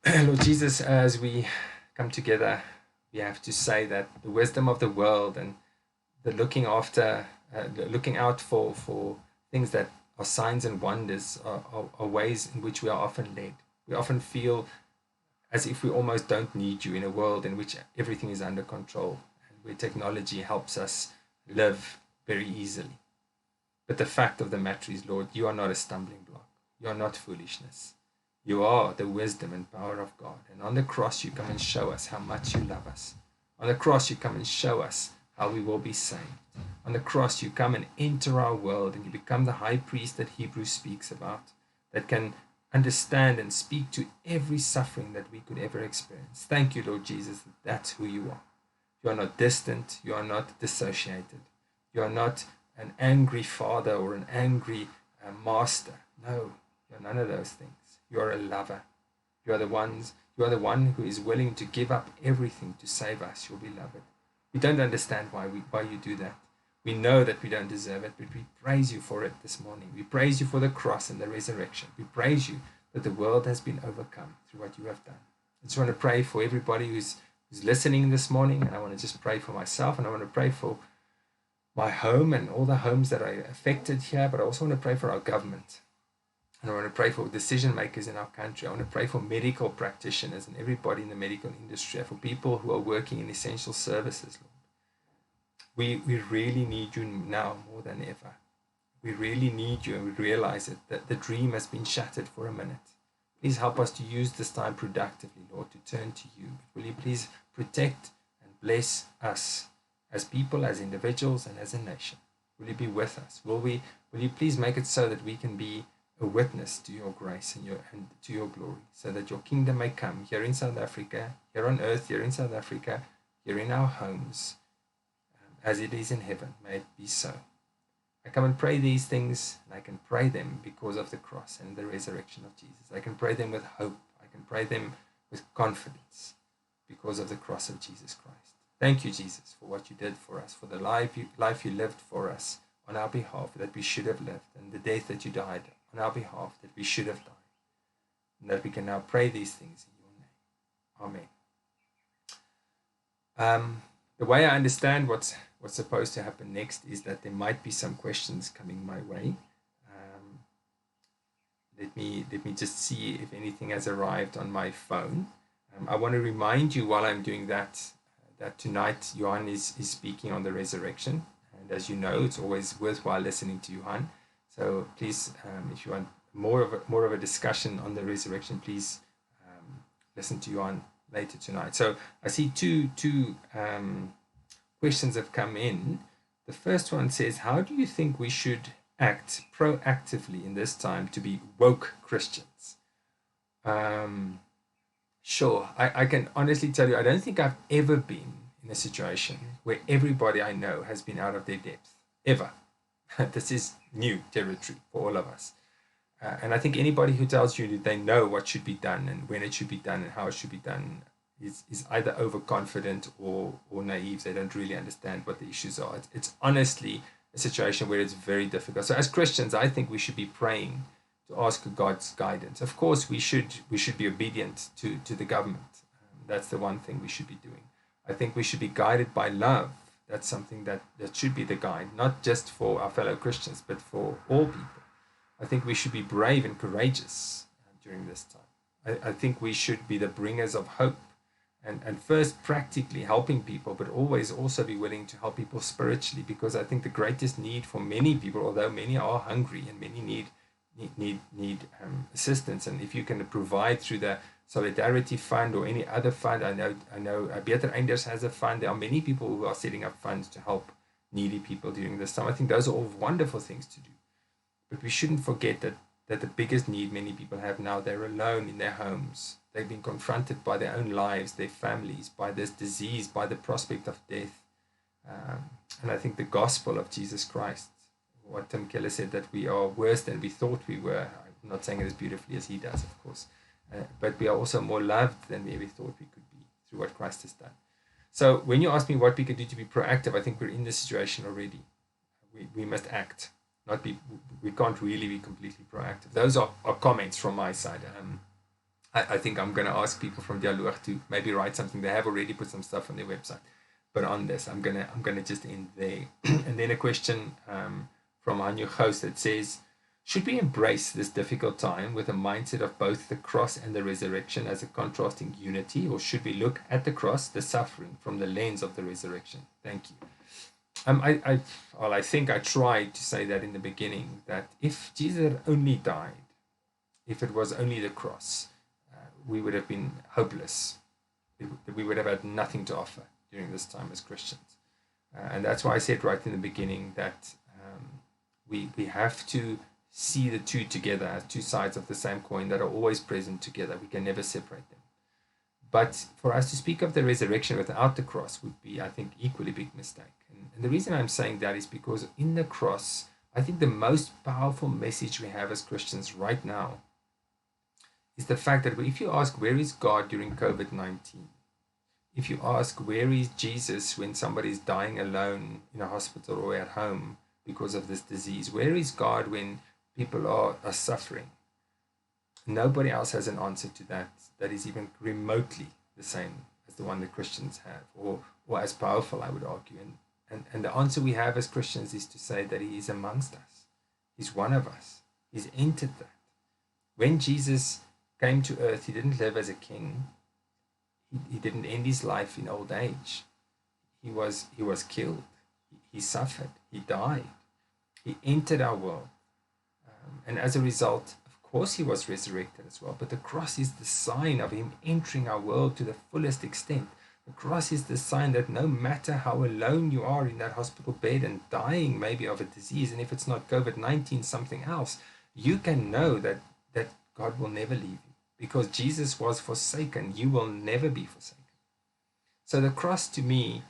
Lord Jesus, as we come together, we have to say that the wisdom of the world and the looking out for things that are signs and wonders are ways in which we are often led. We often feel as if we almost don't need you in a world in which everything is under control and where technology helps us live very easily. But the fact of the matter is, Lord, you are not a stumbling block. You are not foolishness. You are the wisdom and power of God. And on the cross, you come and show us how much you love us. On the cross, you come and show us how we will be saved. On the cross, you come and enter our world and you become the high priest that Hebrews speaks about, that can understand and speak to every suffering that we could ever experience. Thank you, Lord Jesus, that that's who you are. You are not distant. You are not dissociated. You are not an angry father or an angry master. No, you are none of those things. You are a lover. You are the one who is willing to give up everything to save us, your beloved. We don't understand why you do that. We know that we don't deserve it, but we praise you for it this morning. We praise you for the cross and the resurrection. We praise you that the world has been overcome through what you have done. I just want to pray for everybody who's listening this morning, and I want to just pray for myself, and I want to pray for my home and all the homes that are affected here, but I also want to pray for our government. And I want to pray for decision makers in our country. I want to pray for medical practitioners and everybody in the medical industry, for people who are working in essential services, Lord. We really need you now more than ever. We really need you, and we realize it, that the dream has been shattered for a minute. Please help us to use this time productively, Lord, to turn to you. But will you please protect and bless us as people, as individuals, and as a nation? Will you be with us? Will you please make it so that we can be a witness to your grace and to your glory, so that your kingdom may come here in South Africa, here on earth, here in South Africa, here in our homes, as it is in heaven. May it be so. I come and pray these things, and I can pray them because of the cross and the resurrection of Jesus. I can pray them with hope. I can pray them with confidence because of the cross of Jesus Christ. Thank you, Jesus, for what you did for us, for the life you lived for us on our behalf that we should have lived, and the death that you died on our behalf that we should have died, and that we can now pray these things in your name. Amen. The way I understand what's supposed to happen next is that there might be some questions coming my way. Let me just see if anything has arrived on my phone. I want to remind you while I'm doing that tonight Johan is speaking on the resurrection, and as you know, it's always worthwhile listening to Johan. So please, if you want more of a discussion on the resurrection, please listen to Johan later tonight. So I see two questions have come in. The first one says, how do you think we should act proactively in this time to be woke Christians? Sure, I can honestly tell you, I don't think I've ever been in a situation where everybody I know has been out of their depth, ever. This is new territory for all of us. And I think anybody who tells you that they know what should be done and when it should be done and how it should be done is either overconfident or naive. They don't really understand what the issues are. It's honestly a situation where it's very difficult. So as Christians, I think we should be praying to ask God's guidance. Of course, we should be obedient to the government. That's the one thing we should be doing. I think we should be guided by love. That's something that should be the guide, not just for our fellow Christians, but for all people. I think we should be brave and courageous during this time. I think we should be the bringers of hope and first practically helping people, but always also be willing to help people spiritually, because I think the greatest need for many people, although many are hungry and many need assistance, and if you can provide through the Solidarity Fund or any other fund, I know Beter Einders has a fund. There are many people who are setting up funds to help needy people during this time. I think those are all wonderful things to do, but we shouldn't forget that the biggest need many people have now, they're alone in their homes. They've been confronted by their own lives, their families, by this disease, by the prospect of death. And I think the gospel of Jesus Christ, what Tim Keller said, that we are worse than we thought we were. I'm not saying it as beautifully as he does, of course, but we are also more loved than we ever thought we could be through what Christ has done. So when you ask me what we could do to be proactive, I think we're in this situation already. We must act, not be. We can't really be completely proactive. Those are comments from my side. I think I'm going to ask people from Dialoog to maybe write something. They have already put some stuff on their website, but on this, I'm gonna just end there. And then a question from Hanyu Ghost that says, should we embrace this difficult time with a mindset of both the cross and the resurrection as a contrasting unity, or should we look at the cross, the suffering, from the lens of the resurrection? Thank you. I think I tried to say that in the beginning, that if Jesus had only died, if it was only the cross, we would have been hopeless. We would have had nothing to offer during this time as Christians. And that's why I said right in the beginning that we have to see the two together as two sides of the same coin that are always present together. We can never separate them. But for us to speak of the resurrection without the cross would be, I think, equally big mistake. And the reason I'm saying that is because in the cross, I think the most powerful message we have as Christians right now is the fact that if you ask, where is God during COVID-19? If you ask, where is Jesus when somebody's dying alone in a hospital or at home because of this disease? Where is God when people are suffering? Nobody else has an answer to that is even remotely the same as the one that Christians have, or as powerful, I would argue. And the answer we have as Christians is to say that he is amongst us. He's one of us. He's entered that. When Jesus came to earth, he didn't live as a king. He didn't end his life in old age. He was killed. He suffered. He died. He entered our world. And as a result, of course, he was resurrected as well. But the cross is the sign of him entering our world to the fullest extent. The cross is the sign that no matter how alone you are in that hospital bed and dying maybe of a disease, and if it's not COVID-19, something else, you can know that God will never leave you. Because Jesus was forsaken, you will never be forsaken. So the cross, to me,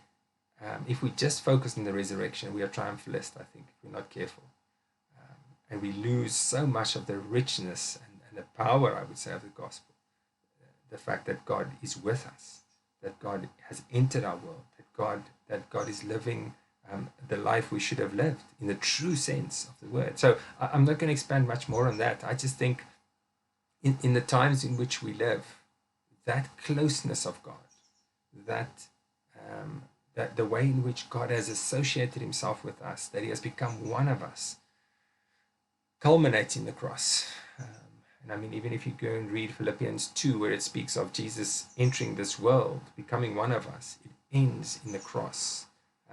if we just focus on the resurrection, we are triumphalist, I think, if we're not careful. And we lose so much of the richness and the power, I would say, of the gospel. The fact that God is with us, that God has entered our world, that God is living the life we should have lived in the true sense of the word. So I'm not going to expand much more on that. I just think in the times in which we live, that closeness of God, that the way in which God has associated himself with us, that he has become one of us, culminates in the cross. And I mean, even if you go and read Philippians 2, where it speaks of Jesus entering this world, becoming one of us, it ends in the cross.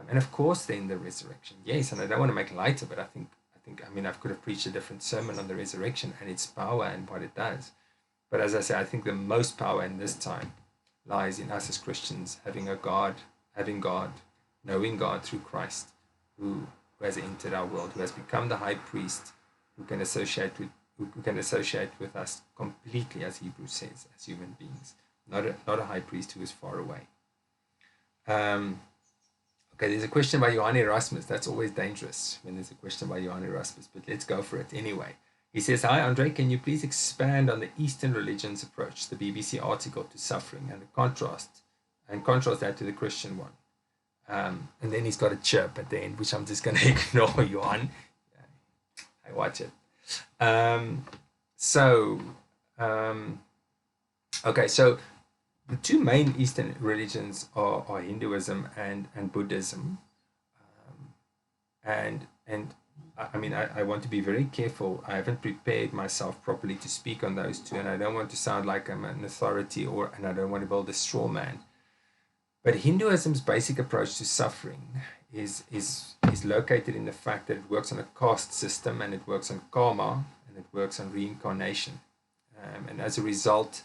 And of course, then the resurrection. Yes, and I don't want to make light of it. I could have preached a different sermon on the resurrection and its power and what it does. But as I say, I think the most power in this time lies in us as Christians having God, knowing God through Christ, who has entered our world, who has become the high priest, who can associate with us completely, as Hebrews says, as human beings, not a high priest who is far away. Okay, there's a question by Johan Erasmus. That's always dangerous when there's a question by Johan Erasmus, but let's go for it anyway. He says, hi, Andre, can you please expand on the Eastern religions approach, the BBC article, to suffering and contrast that to the Christian one? And then he's got a chirp at the end, which I'm just going to ignore, Johan. I watch it. Okay, so the two main Eastern religions are Hinduism and Buddhism. And I mean, I want to be very careful. I haven't prepared myself properly to speak on those two, and I don't want to sound like I'm an authority and I don't want to build a straw man. But Hinduism's basic approach to suffering is located in the fact that it works on a caste system, and it works on karma, and it works on reincarnation. And as a result,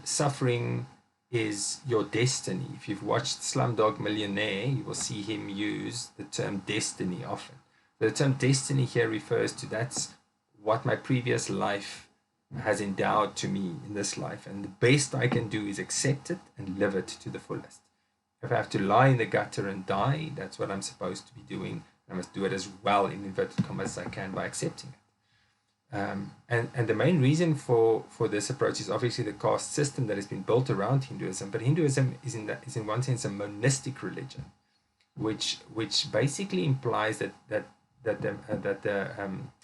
suffering is your destiny. If you've watched Slumdog Millionaire, you will see him use the term destiny often. The term destiny here refers to that's what my previous life has endowed to me in this life, and the best I can do is accept it and live it to the fullest. If I have to lie in the gutter and die, that's what I'm supposed to be doing. I must do it as well, in inverted commas, as I can by accepting it. And the main reason for this approach is obviously the caste system that has been built around Hinduism. But Hinduism is in one sense a monistic religion, which basically implies that the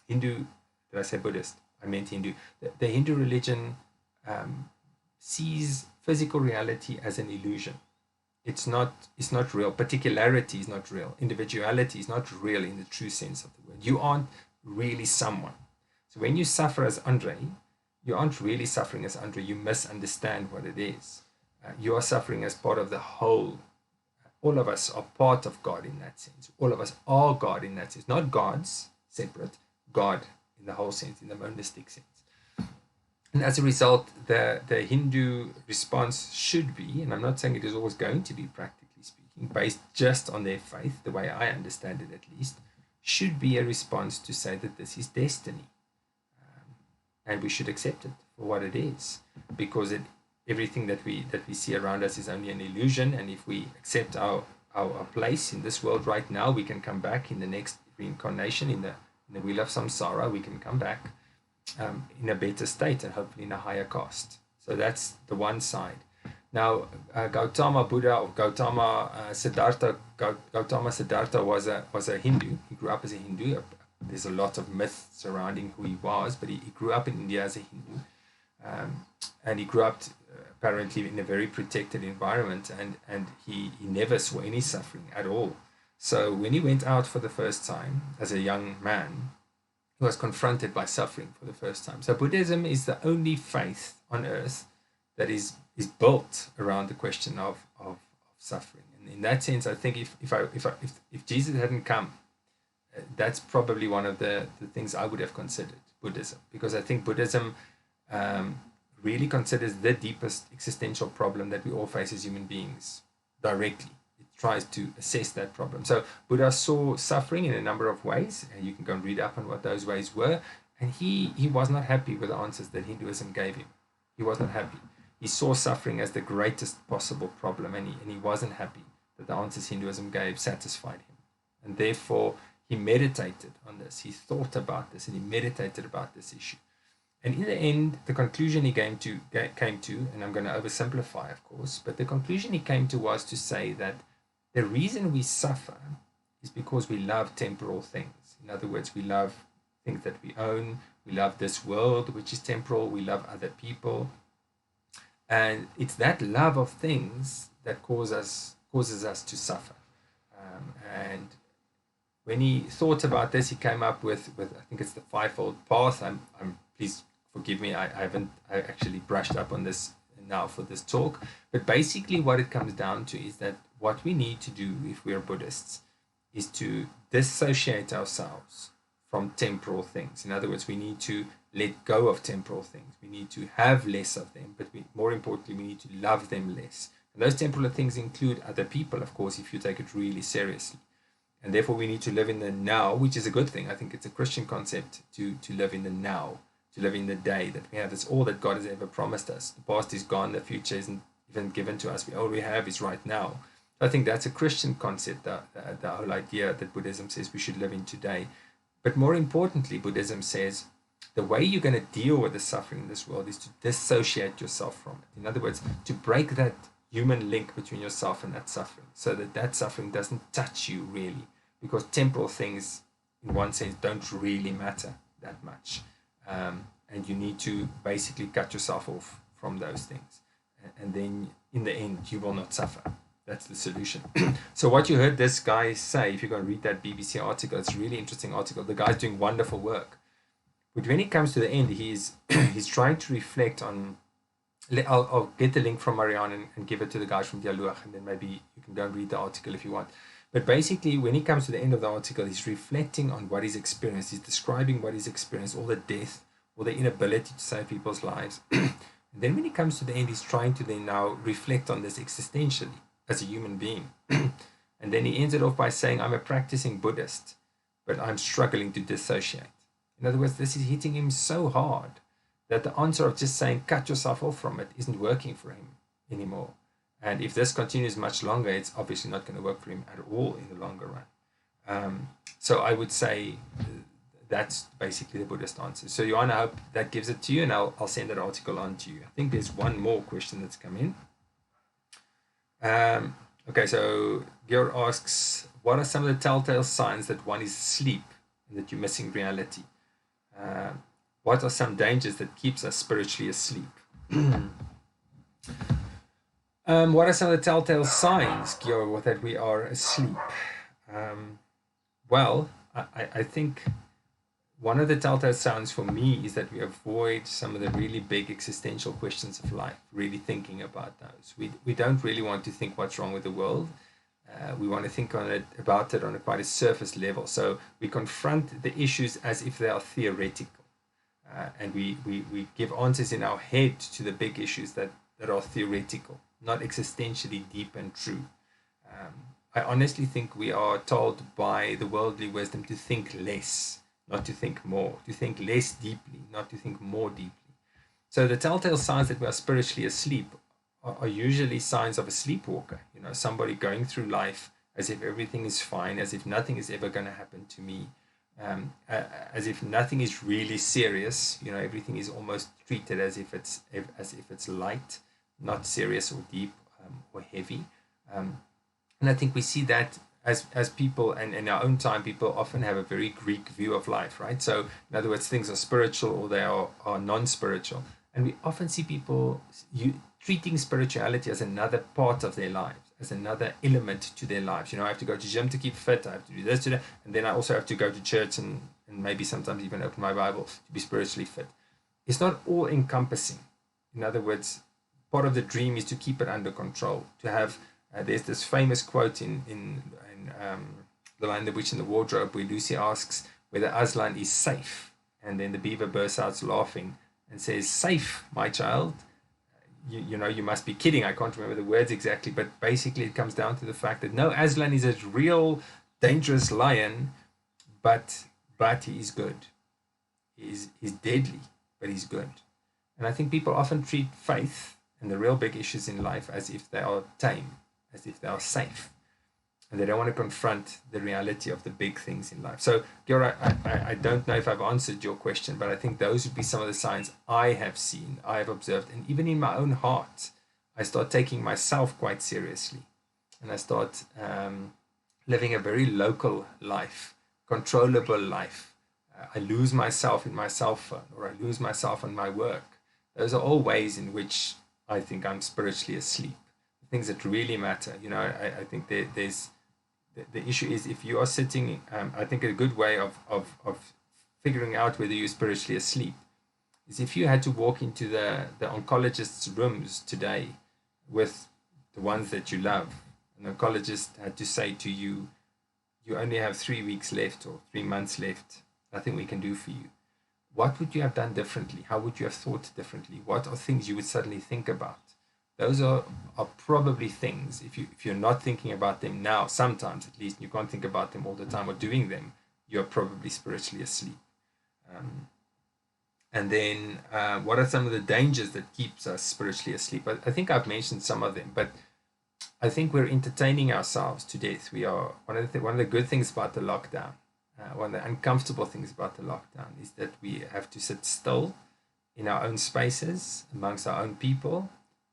Hindu, did I say Buddhist? I meant Hindu. The Hindu religion sees physical reality as an illusion. It's not real. Particularity is not real. Individuality is not real in the true sense of the word. You aren't really someone. So when you suffer as Andre, you aren't really suffering as Andre. You misunderstand what it is. You are suffering as part of the whole. All of us are part of God in that sense. All of us are God in that sense. Not gods separate, God in the whole sense, in the monistic sense. And as a result, the Hindu response should be, and I'm not saying it is always going to be practically speaking, based just on their faith, the way I understand it at least, should be a response to say that this is destiny. And we should accept it for what it is, because everything that we see around us is only an illusion. And if we accept our place in this world right now, we can come back in the next reincarnation, in the wheel of samsara. We can come back in a better state and hopefully in a higher caste. So that's the one side. Now, Gautama Buddha, or Gautama Siddhartha was a Hindu. He grew up as a Hindu. There's a lot of myth surrounding who he was, but he grew up in India as a Hindu. And he grew up apparently in a very protected environment, and he never saw any suffering at all. So when he went out for the first time as a young man, he was confronted by suffering for the first time. So Buddhism is the only faith on earth that is built around the question of suffering. And in that sense, I think if Jesus hadn't come, that's probably one of the things I would have considered Buddhism, because I think Buddhism really considers the deepest existential problem that we all face as human beings directly. It tries to assess that problem. So Buddha saw suffering in a number of ways, and you can go and read up on what those ways were. And he was not happy with the answers that Hinduism gave him. He was not happy. He saw suffering as the greatest possible problem, and he wasn't happy that the answers Hinduism gave satisfied him. And therefore, he meditated on this. He thought about this, and he meditated about this issue. And in the end, the conclusion he came to, and I'm going to oversimplify, of course, but the conclusion he came to was to say that the reason we suffer is because we love temporal things. In other words, we love things that we own. We love this world, which is temporal. We love other people. And it's that love of things that causes us to suffer. And when he thought about this, he came up with I think it's the fivefold path. Please forgive me, I actually brushed up on this now for this talk. But basically what it comes down to is that what we need to do if we're Buddhists is to dissociate ourselves from temporal things. In other words, we need to let go of temporal things. We need to have less of them, but more importantly, we need to love them less. And those temporal things include other people, of course, if you take it really seriously. And therefore, we need to live in the now, which is a good thing. I think it's a Christian concept to live in the now, to live in the day that we have. That's all that God has ever promised us. The past is gone. The future isn't even given to us. All we have is right now. I think that's a Christian concept, the whole idea that Buddhism says we should live in today. But more importantly, Buddhism says the way you're going to deal with the suffering in this world is to dissociate yourself from it. In other words, to break that human link between yourself and that suffering, so that suffering doesn't touch you really, because temporal things, in one sense, don't really matter that much. And you need to basically cut yourself off from those things. And then in the end, you will not suffer. That's the solution. So what you heard this guy say, if you're going to read that BBC article, it's a really interesting article. The guy's doing wonderful work. But when it comes to the end, he's trying to reflect on I'll get the link from Marianne and give it to the guys from Dialoog, and then maybe you can go and read the article if you want. But basically, when he comes to the end of the article, he's reflecting on what he's experienced. He's describing what he's experienced, all the death, all the inability to save people's lives. And then when he comes to the end, he's trying to then now reflect on this existentially as a human being. And then he ends it off by saying, I'm a practicing Buddhist, but I'm struggling to dissociate. In other words, this is hitting him so hard that the answer of just saying, cut yourself off from it, isn't working for him anymore. And if this continues much longer, it's obviously not going to work for him at all in the longer run. So I would say that's basically the Buddhist answer. So Johan, I hope that gives it to you, and I'll send that article on to you. I think there's one more question that's come in. Okay, so Georg asks, what are some of the telltale signs that one is asleep and that you're missing reality? What are some dangers that keeps us spiritually asleep? What are some of the telltale signs, Georg, that we are asleep? Well, I think one of the telltale signs for me is that we avoid some of the really big existential questions of life, really thinking about those. We don't really want to think what's wrong with the world. We want to think about it on a quite a surface level. So we confront the issues as if they are theoretical. And we give answers in our head to the big issues that are theoretical, not existentially deep and true. I honestly think we are told by the worldly wisdom to think less, not to think more, to think less deeply, not to think more deeply. So the telltale signs that we are spiritually asleep are usually signs of a sleepwalker, somebody going through life as if everything is fine, as if nothing is ever going to happen to me. As if nothing is really serious, everything is almost treated as if it's light, not serious or deep or heavy. And I think we see that as people, and in our own time, people often have a very Greek view of life, right? So in other words, things are spiritual or they are non-spiritual. And we often see people treating spirituality as another part of their lives, as another element to their lives. I have to go to gym to keep fit, I have to do this, and then I also have to go to church and maybe sometimes even open my Bible to be spiritually fit. It's not all encompassing. In other words, part of the dream is to keep it under control, to have, there's this famous quote in The Lion, the Witch and the Wardrobe, where Lucy asks whether Aslan is safe. And then the beaver bursts out laughing and says, safe, my child. You must be kidding. I can't remember the words exactly, but basically it comes down to the fact that no, Aslan is a real dangerous lion, but he is good. He's deadly, but he's good. And I think people often treat faith and the real big issues in life as if they are tame, as if they are safe. And they don't want to confront the reality of the big things in life. So, Georg, I don't know if I've answered your question, but I think those would be some of the signs I have seen, I have observed. And even in my own heart, I start taking myself quite seriously. And I start living a very local life, controllable life. I lose myself in my cell phone, or I lose myself in my work. Those are all ways in which I think I'm spiritually asleep. The things that really matter. I think there's... The issue is, if you are sitting, I think a good way of figuring out whether you're spiritually asleep is if you had to walk into the oncologist's rooms today with the ones that you love, an oncologist had to say to you, you only have 3 weeks left or 3 months left, nothing we can do for you. What would you have done differently? How would you have thought differently? What are things you would suddenly think about? Those are probably things, if you're not thinking about them now, sometimes at least, you can't think about them all the time or doing them, you're probably spiritually asleep. And then what are some of the dangers that keeps us spiritually asleep? I think I've mentioned some of them, but I think we're entertaining ourselves to death. We are one of the good things about the lockdown, one of the uncomfortable things about the lockdown is that we have to sit still in our own spaces, amongst our own people,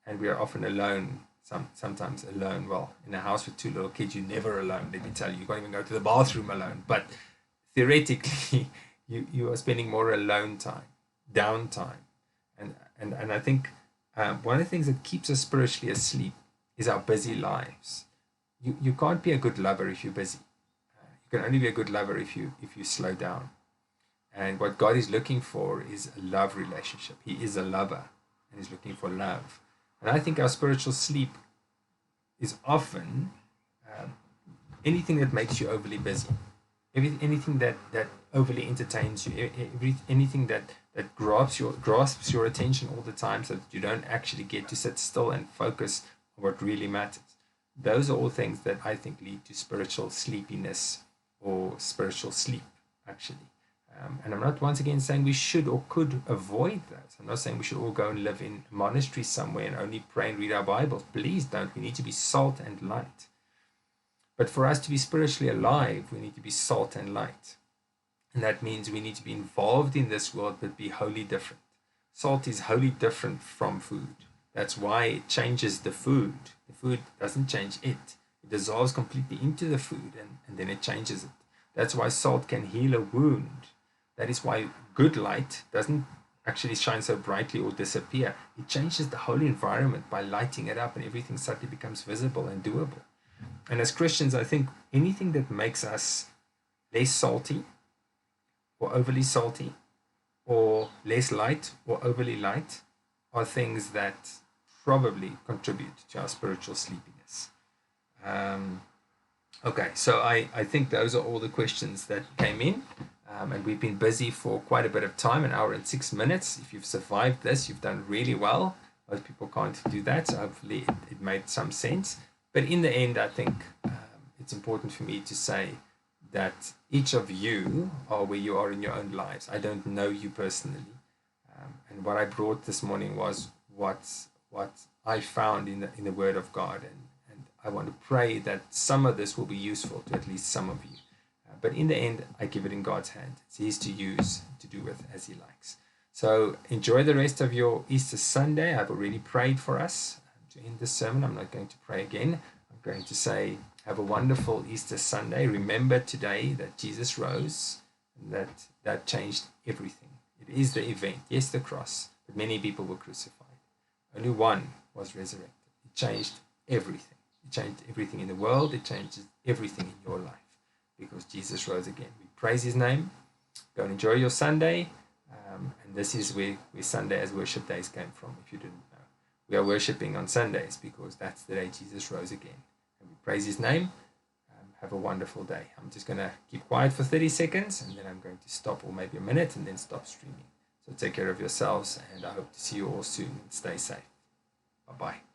and we are often alone, sometimes alone. Well, in a house with 2 little kids, you're never alone, let me tell you. You can't even go to the bathroom alone. But theoretically, you are spending more alone time, downtime. And I think one of the things that keeps us spiritually asleep is our busy lives. You can't be a good lover if you're busy. You can only be a good lover if you slow down. And what God is looking for is a love relationship. He is a lover. and is looking for love. And I think our spiritual sleep is often anything that makes you overly busy, anything that overly entertains you, anything that grasps your attention all the time, so that you don't actually get to sit still and focus on what really matters. Those are all things that I think lead to spiritual sleepiness or spiritual sleep, actually. And I'm not once again saying we should or could avoid that. I'm not saying we should all go and live in a monastery somewhere and only pray and read our Bibles. Please don't. We need to be salt and light. But for us to be spiritually alive, we need to be salt and light. And that means we need to be involved in this world, but be wholly different. Salt is wholly different from food. That's why it changes the food. The food doesn't change it. It dissolves completely into the food, and then it changes it. That's why salt can heal a wound. That is why good light doesn't actually shine so brightly or disappear. It changes the whole environment by lighting it up, and everything suddenly becomes visible and doable. And as Christians, I think anything that makes us less salty or overly salty, or less light or overly light, are things that probably contribute to our spiritual sleepiness. Okay, so I think those are all the questions that came in. And we've been busy for quite a bit of time, 1 hour and 6 minutes. If you've survived this, you've done really well. Most people can't do that, so hopefully it made some sense. But in the end, I think it's important for me to say that each of you are where you are in your own lives. I don't know you personally. And what I brought this morning was what I found in the Word of God. And I want to pray that some of this will be useful to at least some of you. But in the end, I give it in God's hand. It's His to use, to do with as He likes. So enjoy the rest of your Easter Sunday. I've already prayed for us. To end this sermon, I'm not going to pray again. I'm going to say, have a wonderful Easter Sunday. Remember today that Jesus rose, and that changed everything. It is the event, yes, the cross, but many people were crucified. Only one was resurrected. It changed everything. It changed everything in the world. It changes everything in your life, because Jesus rose again. We praise His name. Go and enjoy your Sunday. And this is where Sunday as worship days came from, if you didn't know. We are worshiping on Sundays because that's the day Jesus rose again. And we praise His name. Have a wonderful day. I'm just going to keep quiet for 30 seconds, and then I'm going to stop, or maybe a minute, and then stop streaming. So take care of yourselves, and I hope to see you all soon. Stay safe. Bye-bye.